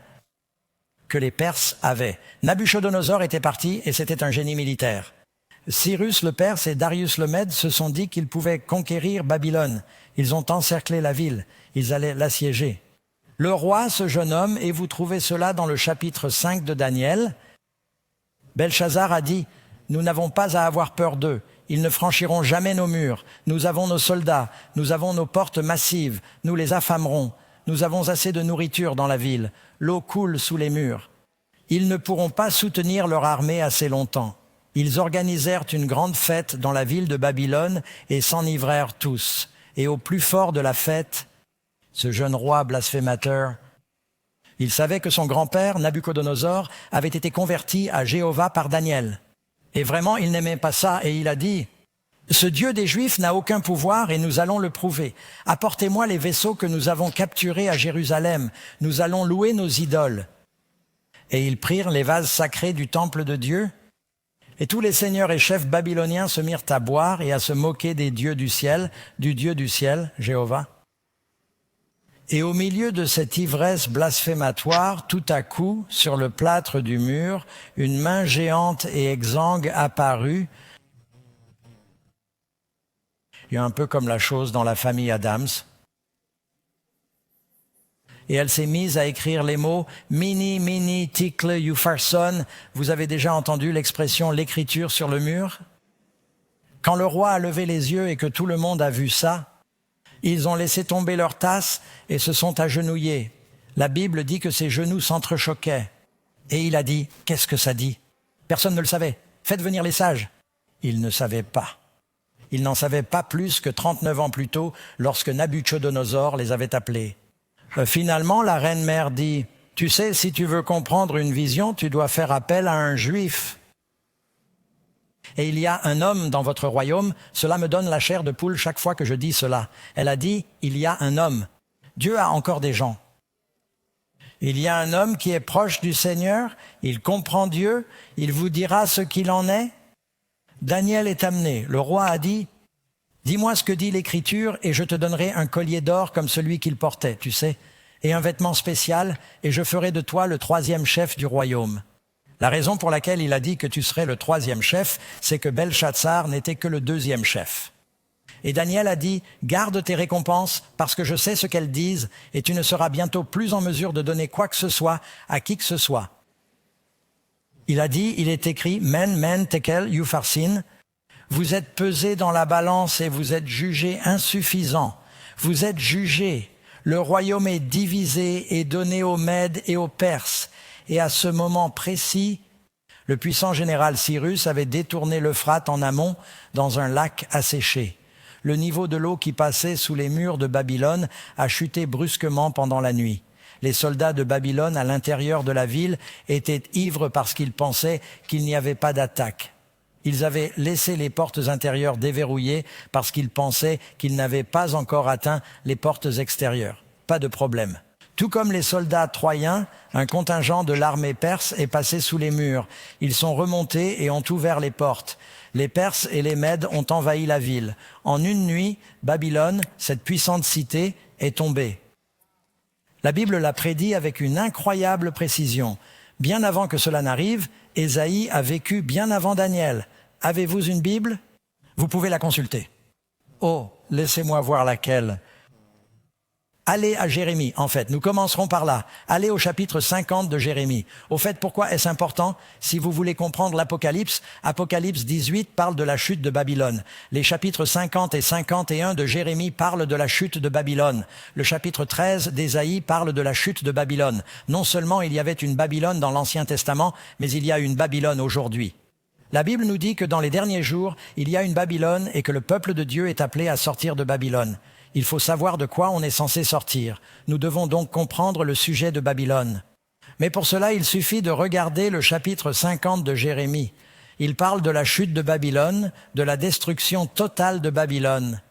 que les Perses avaient. Nabuchodonosor était parti et c'était un génie militaire. Cyrus le Perse et Darius le Mède se sont dit qu'ils pouvaient conquérir Babylone. Ils ont encerclé la ville. Ils allaient l'assiéger. Le roi, ce jeune homme, et vous trouvez cela dans le chapitre 5 de Daniel, Belshazzar a dit « Nous n'avons pas à avoir peur d'eux. Ils ne franchiront jamais nos murs. Nous avons nos soldats. Nous avons nos portes massives. Nous les affamerons. Nous avons assez de nourriture dans la ville. L'eau coule sous les murs. Ils ne pourront pas soutenir leur armée assez longtemps. » Ils organisèrent une grande fête dans la ville de Babylone et s'enivrèrent tous. Et au plus fort de la fête, ce jeune roi blasphémateur, il savait que son grand-père, Nabuchodonosor, avait été converti à Jéhovah par Daniel. Et vraiment, il n'aimait pas ça et il a dit « Ce Dieu des Juifs n'a aucun pouvoir et nous allons le prouver. Apportez-moi les vaisseaux que nous avons capturés à Jérusalem. Nous allons louer nos idoles. » Et ils prirent les vases sacrés du temple de Dieu. Et tous les seigneurs et chefs babyloniens se mirent à boire et à se moquer des dieux du ciel, du Dieu du ciel, Jéhovah. Et au milieu de cette ivresse blasphématoire, tout à coup, sur le plâtre du mur, une main géante et exsangue apparut. Il y a un peu comme la chose dans la famille Adams. Et elle s'est mise à écrire les mots « Mini, mini, tickle, Upharson ». Vous avez déjà entendu l'expression « l'écriture sur le mur » ? Quand le roi a levé les yeux et que tout le monde a vu ça, ils ont laissé tomber leurs tasses et se sont agenouillés. La Bible dit que ses genoux s'entrechoquaient. Et il a dit « Qu'est-ce que ça dit ?» Personne ne le savait. Faites venir les sages. Ils ne savaient pas. Ils n'en savaient pas plus que 39 ans plus tôt lorsque Nabuchodonosor les avait appelés. Finalement, la reine-mère dit « Tu sais, si tu veux comprendre une vision, tu dois faire appel à un juif. Et il y a un homme dans votre royaume, cela me donne la chair de poule chaque fois que je dis cela. Elle a dit, il y a un homme. Dieu a encore des gens. Il y a un homme qui est proche du Seigneur, il comprend Dieu, il vous dira ce qu'il en est. Daniel est amené. Le roi a dit, dis-moi ce que dit l'Écriture et je te donnerai un collier d'or comme celui qu'il portait, tu sais, et un vêtement spécial, et je ferai de toi le 3e chef du royaume. La raison pour laquelle il a dit que tu serais le 3e chef, c'est que Belshazzar n'était que le 2e chef. Et Daniel a dit, garde tes récompenses parce que je sais ce qu'elles disent et tu ne seras bientôt plus en mesure de donner quoi que ce soit à qui que ce soit. Il a dit, il est écrit, men, tekel, upharsin, vous êtes pesés dans la balance et vous êtes jugés insuffisants. Vous êtes jugés. Le royaume est divisé et donné aux Mèdes et aux Perses. Et à ce moment précis, le puissant général Cyrus avait détourné l'Euphrate en amont dans un lac asséché. Le niveau de l'eau qui passait sous les murs de Babylone a chuté brusquement pendant la nuit. Les soldats de Babylone à l'intérieur de la ville étaient ivres parce qu'ils pensaient qu'il n'y avait pas d'attaque. Ils avaient laissé les portes intérieures déverrouillées parce qu'ils pensaient qu'ils n'avaient pas encore atteint les portes extérieures. Pas de problème. Tout comme les soldats troyens, un contingent de l'armée perse est passé sous les murs. Ils sont remontés et ont ouvert les portes. Les Perses et les Mèdes ont envahi la ville. En une nuit, Babylone, cette puissante cité, est tombée. La Bible l'a prédit avec une incroyable précision. Bien avant que cela n'arrive, Ésaïe a vécu bien avant Daniel. Avez-vous une Bible? Vous pouvez la consulter. Oh, laissez-moi voir laquelle. Allez à Jérémie, en fait. Nous commencerons par là. Allez au chapitre 50 de Jérémie. Au fait, pourquoi est-ce important? Si vous voulez comprendre l'Apocalypse, Apocalypse 18 parle de la chute de Babylone. Les chapitres 50 et 51 de Jérémie parlent de la chute de Babylone. Le chapitre 13 d'Ésaïe parle de la chute de Babylone. Non seulement il y avait une Babylone dans l'Ancien Testament, mais il y a une Babylone aujourd'hui. La Bible nous dit que dans les derniers jours, il y a une Babylone et que le peuple de Dieu est appelé à sortir de Babylone. Il faut savoir de quoi on est censé sortir. Nous devons donc comprendre le sujet de Babylone. Mais pour cela, il suffit de regarder le chapitre 50 de Jérémie. Il parle de la chute de Babylone, de la destruction totale de Babylone.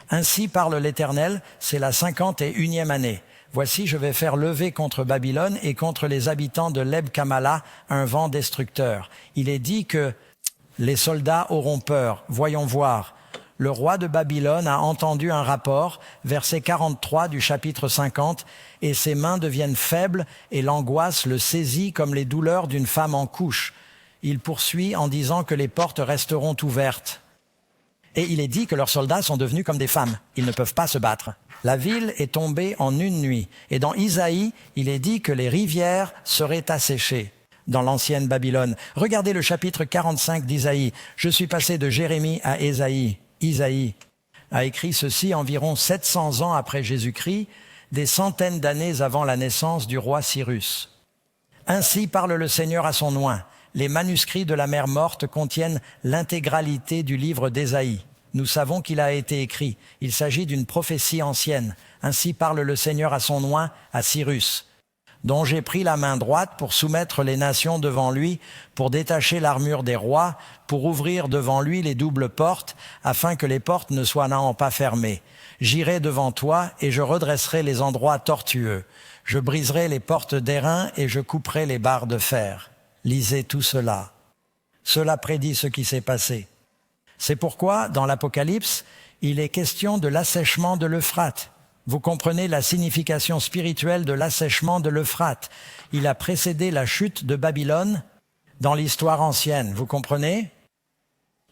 Ainsi parle l'Éternel, c'est la 51e année. Voici, je vais faire lever contre Babylone et contre les habitants de Leb-Kamala un vent destructeur. Il est dit que les soldats auront peur. Voyons voir. Le roi de Babylone a entendu un rapport, verset 43 du chapitre 50, et ses mains deviennent faibles et l'angoisse le saisit comme les douleurs d'une femme en couche. Il poursuit en disant que les portes resteront ouvertes. Et il est dit que leurs soldats sont devenus comme des femmes. Ils ne peuvent pas se battre. La ville est tombée en une nuit. Et dans Isaïe, il est dit que les rivières seraient asséchées dans l'ancienne Babylone. Regardez le chapitre 45 d'Isaïe. Je suis passé de Jérémie à Ésaïe. Isaïe a écrit ceci environ 700 ans après Jésus-Christ, des centaines d'années avant la naissance du roi Cyrus. Ainsi parle le Seigneur à son oint. Les manuscrits de la mer morte contiennent l'intégralité du livre d'Ésaïe. Nous savons qu'il a été écrit. Il s'agit d'une prophétie ancienne. Ainsi parle le Seigneur à son oint, à Cyrus, dont j'ai pris la main droite pour soumettre les nations devant lui, pour détacher l'armure des rois, pour ouvrir devant lui les doubles portes, afin que les portes ne soient pas fermées. J'irai devant toi et je redresserai les endroits tortueux. Je briserai les portes d'airain et je couperai les barres de fer. Lisez tout cela. Cela prédit ce qui s'est passé. C'est pourquoi, dans l'Apocalypse, il est question de l'assèchement de l'Euphrate. Vous comprenez la signification spirituelle de l'assèchement de l'Euphrate. Il a précédé la chute de Babylone dans l'histoire ancienne. Vous comprenez?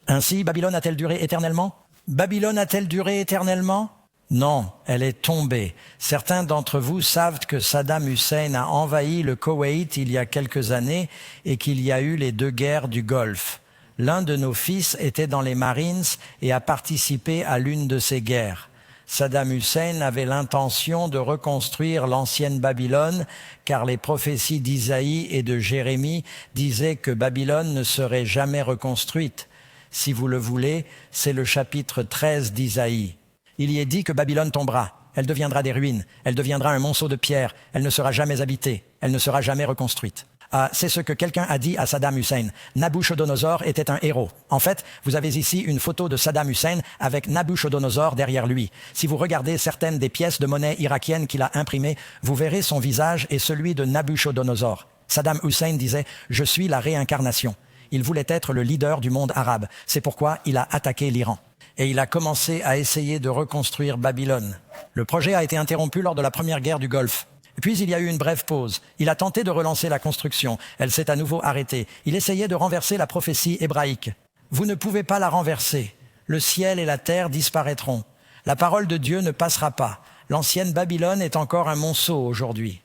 Ainsi, Babylone a-t-elle duré éternellement? Babylone a-t-elle duré éternellement? Non, elle est tombée. Certains d'entre vous savent que Saddam Hussein a envahi le Koweït il y a quelques années et qu'il y a eu les 2 guerres du Golfe. L'un de nos fils était dans les Marines et a participé à l'une de ces guerres. Saddam Hussein avait l'intention de reconstruire l'ancienne Babylone, car les prophéties d'Isaïe et de Jérémie disaient que Babylone ne serait jamais reconstruite. Si vous le voulez, c'est le chapitre 13 d'Isaïe. Il y est dit que Babylone tombera. Elle deviendra des ruines. Elle deviendra un monceau de pierre. Elle ne sera jamais habitée. Elle ne sera jamais reconstruite. C'est ce que quelqu'un a dit à Saddam Hussein. Nabuchodonosor était un héros. En fait, vous avez ici une photo de Saddam Hussein avec Nabuchodonosor derrière lui. Si vous regardez certaines des pièces de monnaie irakiennes qu'il a imprimées, vous verrez son visage et celui de Nabuchodonosor. Saddam Hussein disait « Je suis la réincarnation ». Il voulait être le leader du monde arabe. C'est pourquoi il a attaqué l'Iran. Et il a commencé à essayer de reconstruire Babylone. Le projet a été interrompu lors de la première guerre du Golfe. Puis il y a eu une brève pause. Il a tenté de relancer la construction. Elle s'est à nouveau arrêtée. Il essayait de renverser la prophétie hébraïque. Vous ne pouvez pas la renverser. Le ciel et la terre disparaîtront. La parole de Dieu ne passera pas. L'ancienne Babylone est encore un monceau aujourd'hui.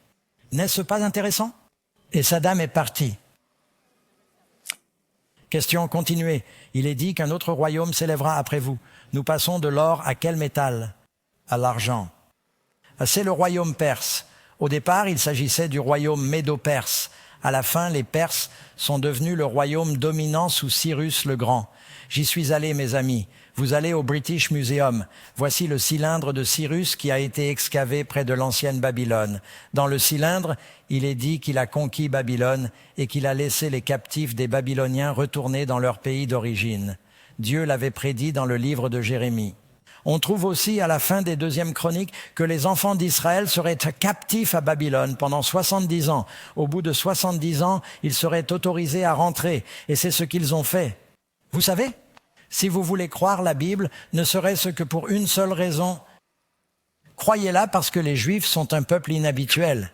N'est-ce pas intéressant? Et Saddam est parti. Question continuée. Il est dit qu'un autre royaume s'élèvera après vous. Nous passons de l'or à quel métal? À l'argent. C'est le royaume perse. Au départ, il s'agissait du royaume médo-perse. À la fin, les Perses sont devenus le royaume dominant sous Cyrus le Grand. J'y suis allé, mes amis. Vous allez au British Museum. Voici le cylindre de Cyrus qui a été excavé près de l'ancienne Babylone. Dans le cylindre, il est dit qu'il a conquis Babylone et qu'il a laissé les captifs des Babyloniens retourner dans leur pays d'origine. Dieu l'avait prédit dans le livre de Jérémie. On trouve aussi à la fin des deuxièmes chroniques que les enfants d'Israël seraient captifs à Babylone pendant 70 ans. Au bout de 70 ans, ils seraient autorisés à rentrer. Et c'est ce qu'ils ont fait. Vous savez, si vous voulez croire la Bible, ne serait-ce que pour une seule raison, croyez-la parce que les Juifs sont un peuple inhabituel.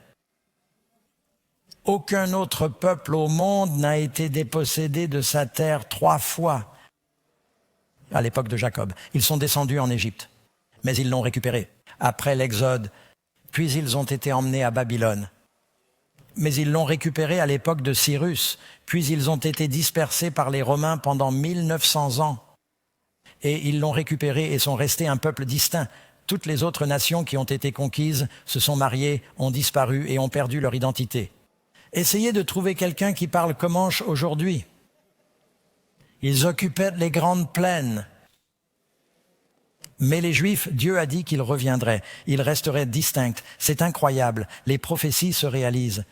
Aucun autre peuple au monde n'a été dépossédé de sa terre 3 fois. À l'époque de Jacob. Ils sont descendus en Égypte, mais ils l'ont récupéré après l'Exode, puis ils ont été emmenés à Babylone. Mais ils l'ont récupéré à l'époque de Cyrus, puis ils ont été dispersés par les Romains pendant 1900 ans. Et ils l'ont récupéré et sont restés un peuple distinct. Toutes les autres nations qui ont été conquises se sont mariées, ont disparu et ont perdu leur identité. Essayez de trouver quelqu'un qui parle comanche aujourd'hui. Ils occupaient les grandes plaines. Mais les Juifs, Dieu a dit qu'ils reviendraient. Ils resteraient distincts. C'est incroyable. Les prophéties se réalisent.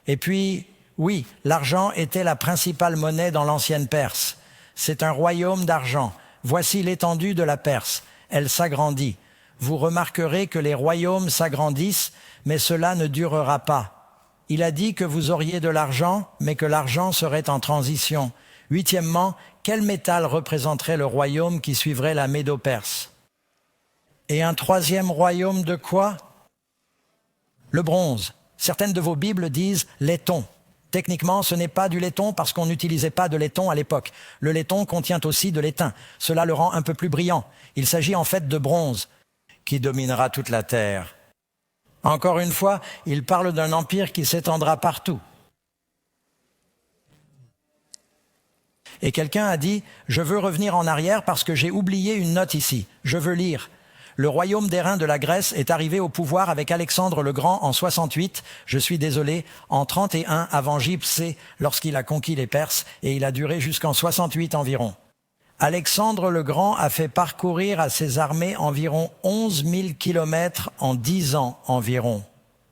Et puis, oui, l'argent était la principale monnaie dans l'ancienne Perse. C'est un royaume d'argent. Voici l'étendue de la Perse. Elle s'agrandit. Vous remarquerez que les royaumes s'agrandissent, mais cela ne durera pas. Il a dit que vous auriez de l'argent, mais que l'argent serait en transition. Huitièmement, quel métal représenterait le royaume qui suivrait la Médo-Perse? Et un troisième royaume de quoi? Le bronze. Certaines de vos Bibles disent laiton. Techniquement, ce n'est pas du laiton parce qu'on n'utilisait pas de laiton à l'époque. Le laiton contient aussi de l'étain. Cela le rend un peu plus brillant. Il s'agit en fait de bronze qui dominera toute la terre. Encore une fois, il parle d'un empire qui s'étendra partout. Et quelqu'un a dit « Je veux revenir en arrière parce que j'ai oublié une note ici. Je veux lire. Le royaume d'airain de la Grèce est arrivé au pouvoir avec Alexandre le Grand en 68, je suis désolé, en 31 avant J.P.C. lorsqu'il a conquis les Perses et il a duré jusqu'en 68 environ. Alexandre le Grand a fait parcourir à ses armées environ 11 000 kilomètres en 10 ans environ.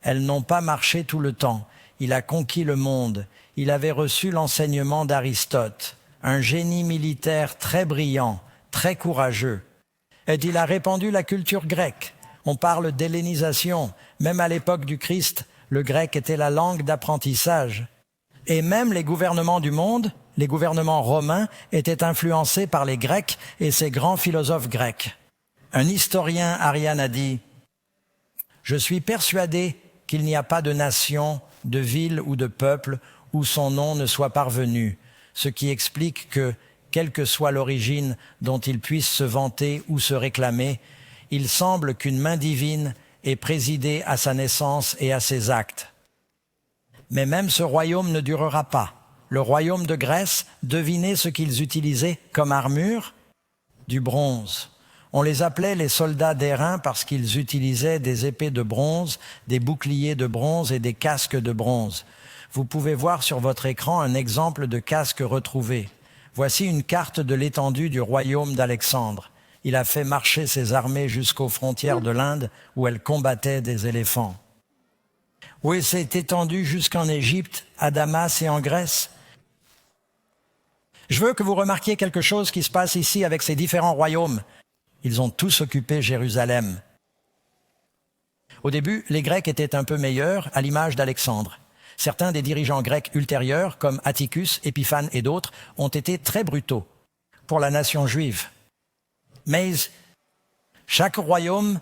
Elles n'ont pas marché tout le temps. Il a conquis le monde. Il avait reçu l'enseignement d'Aristote. Un génie militaire très brillant, très courageux. Et il a répandu la culture grecque. On parle d'hellénisation. Même à l'époque du Christ, le grec était la langue d'apprentissage. Et même les gouvernements du monde, les gouvernements romains, étaient influencés par les Grecs et ces grands philosophes grecs. Un historien, Ariane, a dit « Je suis persuadé qu'il n'y a pas de nation, de ville ou de peuple où son nom ne soit parvenu. » Ce qui explique que, quelle que soit l'origine dont il puisse se vanter ou se réclamer, il semble qu'une main divine ait présidé à sa naissance et à ses actes. Mais même ce royaume ne durera pas. Le royaume de Grèce, devinez ce qu'ils utilisaient comme armure? Du bronze. On les appelait les soldats d'airain parce qu'ils utilisaient des épées de bronze, des boucliers de bronze et des casques de bronze. Vous pouvez voir sur votre écran un exemple de casque retrouvé. Voici une carte de l'étendue du royaume d'Alexandre. Il a fait marcher ses armées jusqu'aux frontières de l'Inde où elles combattaient des éléphants. Oui, c'est étendu jusqu'en Égypte, à Damas et en Grèce. Je veux que vous remarquiez quelque chose qui se passe ici avec ces différents royaumes. Ils ont tous occupé Jérusalem. Au début, les Grecs étaient un peu meilleurs, à l'image d'Alexandre. Certains des dirigeants grecs ultérieurs, comme Atticus, Épiphane et d'autres, ont été très brutaux pour la nation juive. Mais chaque royaume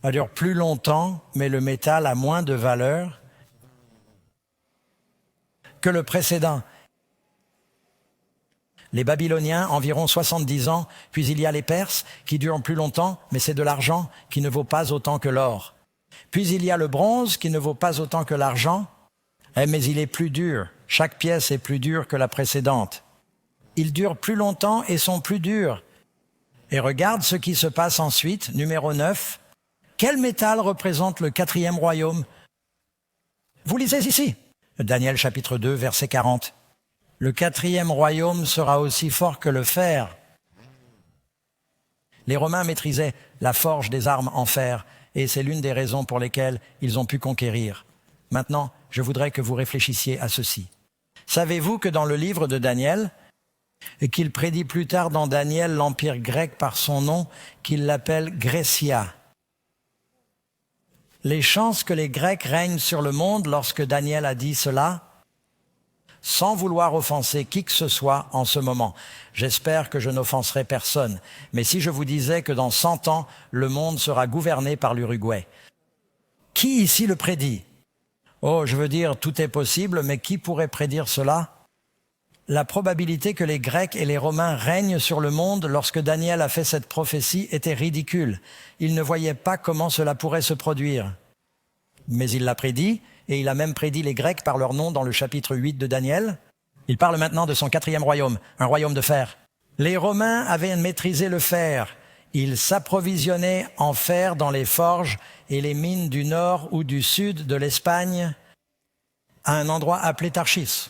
dure plus longtemps, mais le métal a moins de valeur que le précédent. Les Babyloniens, environ 70 ans, puis il y a les Perses, qui durent plus longtemps, mais c'est de l'argent qui ne vaut pas autant que l'or. Puis il y a le bronze, qui ne vaut pas autant que l'argent, mais il est plus dur. Chaque pièce est plus dure que la précédente. Ils durent plus longtemps et sont plus durs. Et regarde ce qui se passe ensuite, numéro 9. Quel métal représente le 4e royaume? Vous lisez ici, Daniel chapitre 2, verset 40. Le 4e royaume sera aussi fort que le fer. Les Romains maîtrisaient la forge des armes en fer, et c'est l'une des raisons pour lesquelles ils ont pu conquérir. Maintenant, je voudrais que vous réfléchissiez à ceci. Savez-vous que dans le livre de Daniel, et qu'il prédit plus tard dans Daniel l'empire grec par son nom, qu'il l'appelle Grécia? Les chances que les Grecs règnent sur le monde lorsque Daniel a dit cela, sans vouloir offenser qui que ce soit en ce moment. J'espère que je n'offenserai personne. Mais si je vous disais que dans 100 ans, le monde sera gouverné par l'Uruguay, qui ici le prédit? Oh, je veux dire, tout est possible, mais qui pourrait prédire cela? La probabilité que les Grecs et les Romains règnent sur le monde lorsque Daniel a fait cette prophétie était ridicule. Il ne voyait pas comment cela pourrait se produire. Mais il l'a prédit, et il a même prédit les Grecs par leur nom dans le chapitre 8 de Daniel. Il parle maintenant de son 4e royaume, un royaume de fer. Les Romains avaient maîtrisé le fer. Ils s'approvisionnaient en fer dans les forges et les mines du nord ou du sud de l'Espagne, à un endroit appelé Tarchis.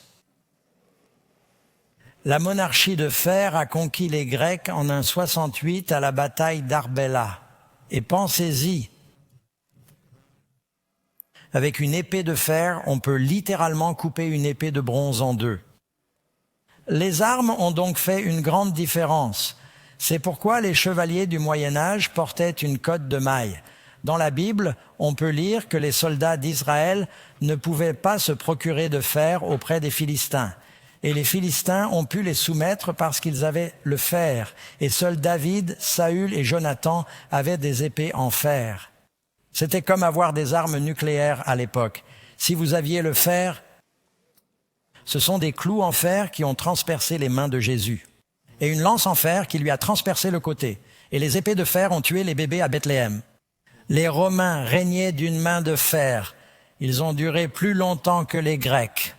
La monarchie de fer a conquis les Grecs en un 68 à la bataille d'Arbela. Et pensez-y, avec une épée de fer, on peut littéralement couper une épée de bronze en deux. Les armes ont donc fait une grande différence. C'est pourquoi les chevaliers du Moyen-Âge portaient une cotte de mailles. Dans la Bible, on peut lire que les soldats d'Israël ne pouvaient pas se procurer de fer auprès des Philistins. Et les Philistins ont pu les soumettre parce qu'ils avaient le fer. Et seuls David, Saül et Jonathan avaient des épées en fer. C'était comme avoir des armes nucléaires à l'époque. Si vous aviez le fer, ce sont des clous en fer qui ont transpercé les mains de Jésus. Et une lance en fer qui lui a transpercé le côté. Et les épées de fer ont tué les bébés à Bethléem. Les Romains régnaient d'une main de fer. Ils ont duré plus longtemps que les Grecs.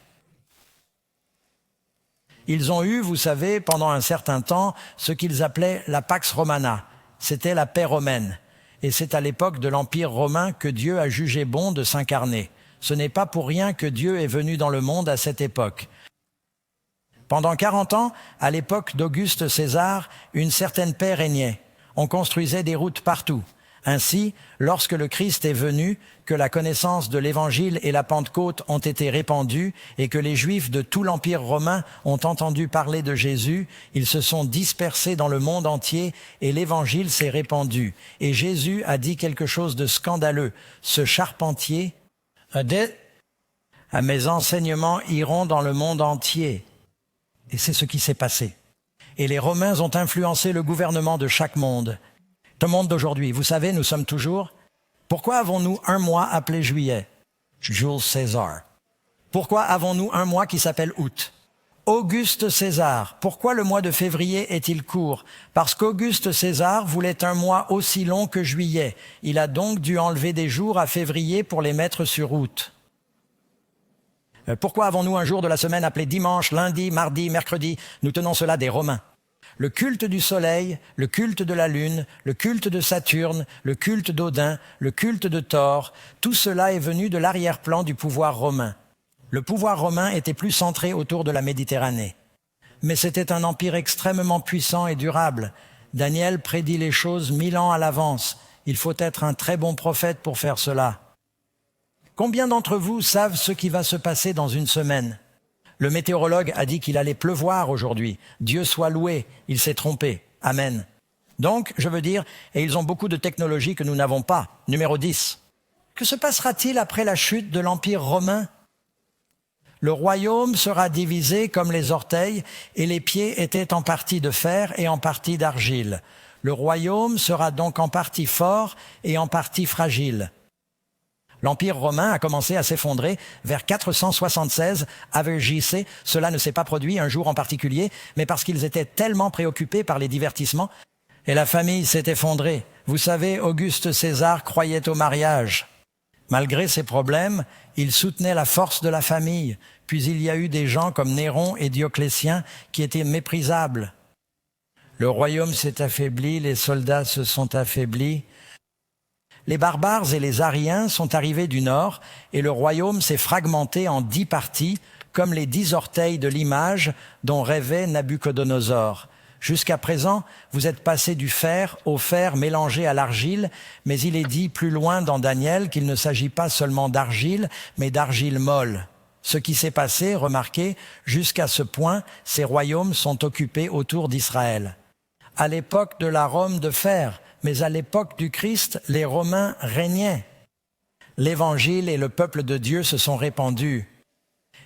Ils ont eu, vous savez, pendant un certain temps, ce qu'ils appelaient la Pax Romana. C'était la paix romaine. Et c'est à l'époque de l'Empire romain que Dieu a jugé bon de s'incarner. Ce n'est pas pour rien que Dieu est venu dans le monde à cette époque. Pendant 40 ans, à l'époque d'Auguste César, une certaine paix régnait. On construisait des routes partout. Ainsi, lorsque le Christ est venu, que la connaissance de l'Évangile et la Pentecôte ont été répandues et que les Juifs de tout l'Empire romain ont entendu parler de Jésus, ils se sont dispersés dans le monde entier et l'Évangile s'est répandu. Et Jésus a dit quelque chose de scandaleux. Ce charpentier a dit « Mes enseignements iront dans le monde entier ». Et c'est ce qui s'est passé. Et les Romains ont influencé le gouvernement de chaque monde. Le monde d'aujourd'hui, vous savez, nous sommes toujours... Pourquoi avons-nous un mois appelé juillet? Jules César. Pourquoi avons-nous un mois qui s'appelle août? Auguste César. Pourquoi le mois de février est-il court? Parce qu'Auguste César voulait un mois aussi long que juillet. Il a donc dû enlever des jours à février pour les mettre sur août. Pourquoi avons-nous un jour de la semaine appelé dimanche, lundi, mardi, mercredi? Nous tenons cela des Romains. Le culte du soleil, le culte de la lune, le culte de Saturne, le culte d'Odin, le culte de Thor, tout cela est venu de l'arrière-plan du pouvoir romain. Le pouvoir romain était plus centré autour de la Méditerranée. Mais c'était un empire extrêmement puissant et durable. Daniel prédit les choses 1000 ans à l'avance. Il faut être un très bon prophète pour faire cela. Combien d'entre vous savent ce qui va se passer dans une semaine? Le météorologue a dit qu'il allait pleuvoir aujourd'hui. Dieu soit loué, il s'est trompé. Amen. Donc, je veux dire, et ils ont beaucoup de technologies que nous n'avons pas. Numéro 10. Que se passera-t-il après la chute de l'Empire romain? Le royaume sera divisé comme les orteils, et les pieds étaient en partie de fer et en partie d'argile. Le royaume sera donc en partie fort et en partie fragile. L'Empire romain a commencé à s'effondrer vers 476 avec JC. Cela ne s'est pas produit un jour en particulier, mais parce qu'ils étaient tellement préoccupés par les divertissements. Et la famille s'est effondrée. Vous savez, Auguste César croyait au mariage. Malgré ses problèmes, il soutenait la force de la famille. Puis il y a eu des gens comme Néron et Dioclétien qui étaient méprisables. Le royaume s'est affaibli, les soldats se sont affaiblis. Les barbares et les Ariens sont arrivés du nord et le royaume s'est fragmenté en 10 parties, comme les 10 orteils de l'image dont rêvait Nabuchodonosor. Jusqu'à présent, vous êtes passé du fer au fer mélangé à l'argile, mais il est dit plus loin dans Daniel qu'il ne s'agit pas seulement d'argile, mais d'argile molle. Ce qui s'est passé, remarquez, jusqu'à ce point, ces royaumes sont occupés autour d'Israël. À l'époque de la Rome de fer, mais à l'époque du Christ, les Romains régnaient. L'Évangile et le peuple de Dieu se sont répandus.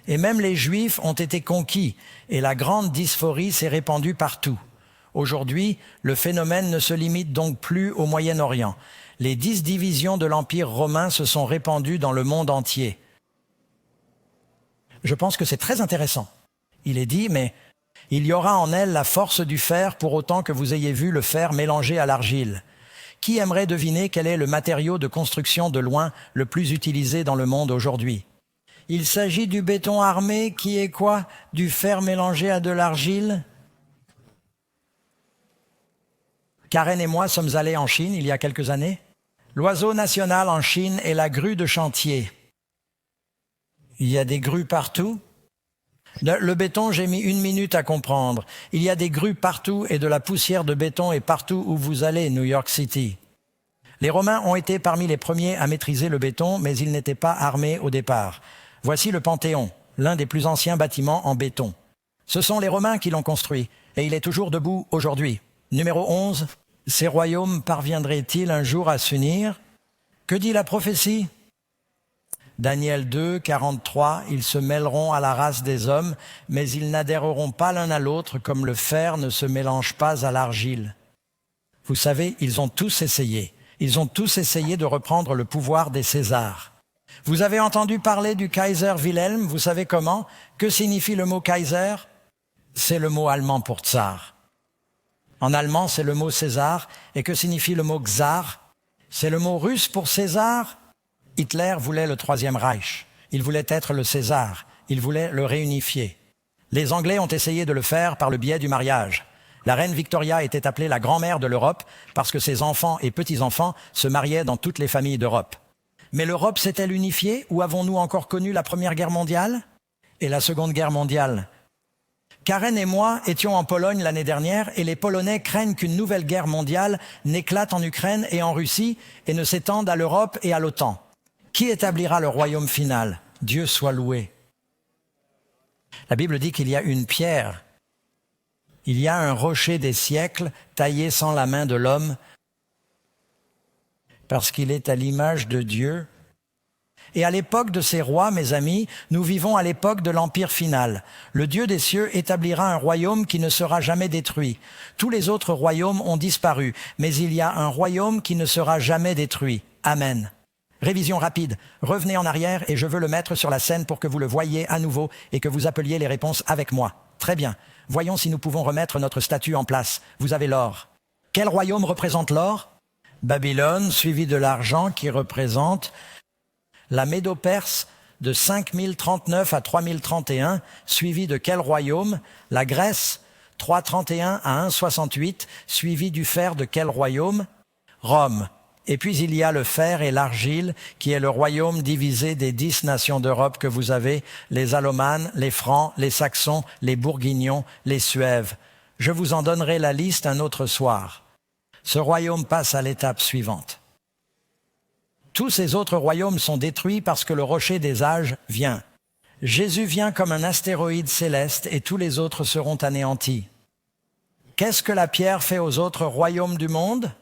Et même les Juifs ont été conquis, et la grande dysphorie s'est répandue partout. Aujourd'hui, le phénomène ne se limite donc plus au Moyen-Orient. Les 10 divisions de l'Empire romain se sont répandues dans le monde entier. Je pense que c'est très intéressant. Il est dit, mais il y aura en elle la force du fer pour autant que vous ayez vu le fer mélangé à l'argile. Qui aimerait deviner quel est le matériau de construction de loin le plus utilisé dans le monde aujourd'hui? Il s'agit du béton armé qui est quoi? Du fer mélangé à de l'argile? Karen et moi sommes allés en Chine il y a quelques années. L'oiseau national en Chine est la grue de chantier. Il y a des grues partout. Le béton, j'ai mis 1 minute à comprendre. Il y a des grues partout et de la poussière de béton est partout où vous allez, New York City. Les Romains ont été parmi les premiers à maîtriser le béton, mais ils n'étaient pas armés au départ. Voici le Panthéon, l'un des plus anciens bâtiments en béton. Ce sont les Romains qui l'ont construit, et il est toujours debout aujourd'hui. Numéro 11, ces royaumes parviendraient-ils un jour à s'unir? Que dit la prophétie? Daniel 2, 43, ils se mêleront à la race des hommes, mais ils n'adhéreront pas l'un à l'autre comme le fer ne se mélange pas à l'argile. Vous savez, ils ont tous essayé. Ils ont tous essayé de reprendre le pouvoir des Césars. Vous avez entendu parler du Kaiser Wilhelm, vous savez comment? Que signifie le mot Kaiser? C'est le mot allemand pour tsar. En allemand, c'est le mot César. Et que signifie le mot Tsar? C'est le mot russe pour César. Hitler voulait le Troisième Reich. Il voulait être le César. Il voulait le réunifier. Les Anglais ont essayé de le faire par le biais du mariage. La reine Victoria était appelée la grand-mère de l'Europe parce que ses enfants et petits-enfants se mariaient dans toutes les familles d'Europe. Mais l'Europe s'est-elle unifiée ou avons-nous encore connu la Première Guerre mondiale et la Seconde Guerre mondiale? Karen et moi étions en Pologne l'année dernière et les Polonais craignent qu'une nouvelle guerre mondiale n'éclate en Ukraine et en Russie et ne s'étende à l'Europe et à l'OTAN. Qui établira le royaume final? Dieu soit loué. La Bible dit qu'il y a une pierre. Il y a un rocher des siècles taillé sans la main de l'homme parce qu'il est à l'image de Dieu. Et à l'époque de ces rois, mes amis, nous vivons à l'époque de l'Empire final. Le Dieu des cieux établira un royaume qui ne sera jamais détruit. Tous les autres royaumes ont disparu, mais il y a un royaume qui ne sera jamais détruit. Amen. Révision rapide. Revenez en arrière et je veux le mettre sur la scène pour que vous le voyiez à nouveau et que vous appeliez les réponses avec moi. Très bien. Voyons si nous pouvons remettre notre statue en place. Vous avez l'or. Quel royaume représente l'or? Babylone, suivi de l'argent qui représente la Médo-Perse de 5039 à 3031, suivi de quel royaume? La Grèce, 331 à 168, suivi du fer de quel royaume? Rome. Et puis il y a le fer et l'argile, qui est le royaume divisé des 10 nations d'Europe que vous avez, les Allomanes, les Francs, les Saxons, les Bourguignons, les Suèves. Je vous en donnerai la liste un autre soir. Ce royaume passe à l'étape suivante. Tous ces autres royaumes sont détruits parce que le rocher des âges vient. Jésus vient comme un astéroïde céleste et tous les autres seront anéantis. Qu'est-ce que la pierre fait aux autres royaumes du monde?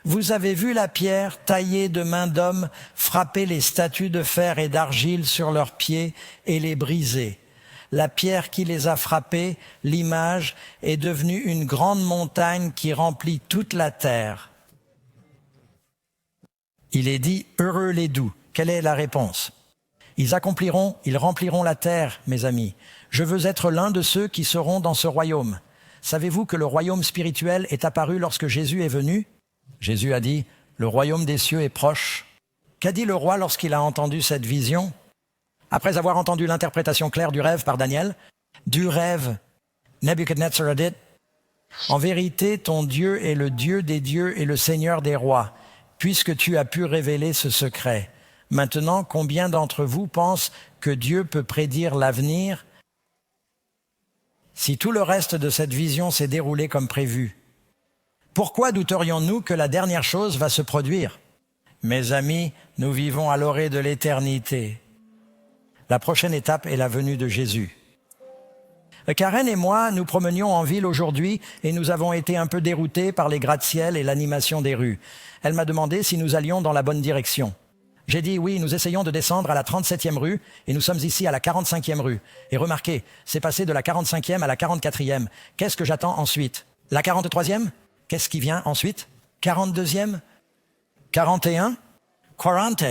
Vous avez vu la pierre taillée de main d'homme frapper les statues de fer et d'argile sur leurs pieds et les briser. La pierre qui les a frappés, l'image, est devenue une grande montagne qui remplit toute la terre. Il est dit « Heureux les doux ». Quelle est la réponse? Ils rempliront la terre, mes amis. Je veux être l'un de ceux qui seront dans ce royaume. Savez-vous que le royaume spirituel est apparu lorsque Jésus est venu? Jésus a dit, le royaume des cieux est proche. Qu'a dit le roi lorsqu'il a entendu cette vision? Après avoir entendu l'interprétation claire du rêve par Daniel, du rêve, Nebuchadnezzar a dit, en vérité, ton Dieu est le Dieu des dieux et le Seigneur des rois, puisque tu as pu révéler ce secret. Maintenant, combien d'entre vous pensent que Dieu peut prédire l'avenir si tout le reste de cette vision s'est déroulé comme prévu? Pourquoi douterions-nous que la dernière chose va se produire? Mes amis, nous vivons à l'orée de l'éternité. La prochaine étape est la venue de Jésus. Karen et moi, nous promenions en ville aujourd'hui et nous avons été un peu déroutés par les gratte-ciel et l'animation des rues. Elle m'a demandé si nous allions dans la bonne direction. J'ai dit oui, nous essayons de descendre à la 37e rue et nous sommes ici à la 45e rue. Et remarquez, c'est passé de la 45e à la 44e. Qu'est-ce que j'attends ensuite? La 43e? Qu'est-ce qui vient ensuite? 42e? 41? 40?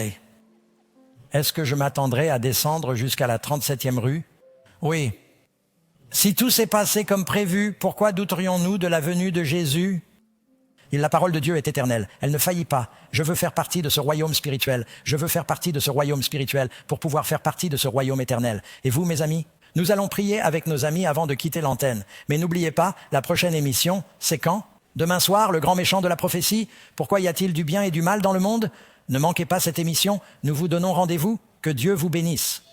Est-ce que je m'attendrai à descendre jusqu'à la 37e rue? Oui. Si tout s'est passé comme prévu, pourquoi douterions-nous de la venue de Jésus? La parole de Dieu est éternelle. Elle ne faillit pas. Je veux faire partie de ce royaume spirituel. Je veux faire partie de ce royaume spirituel pour pouvoir faire partie de ce royaume éternel. Et vous, mes amis? Nous allons prier avec nos amis avant de quitter l'antenne. Mais n'oubliez pas, la prochaine émission, c'est quand? Demain soir, le grand méchant de la prophétie. Pourquoi y a-t-il du bien et du mal dans le monde? Ne manquez pas cette émission. Nous vous donnons rendez-vous. Que Dieu vous bénisse.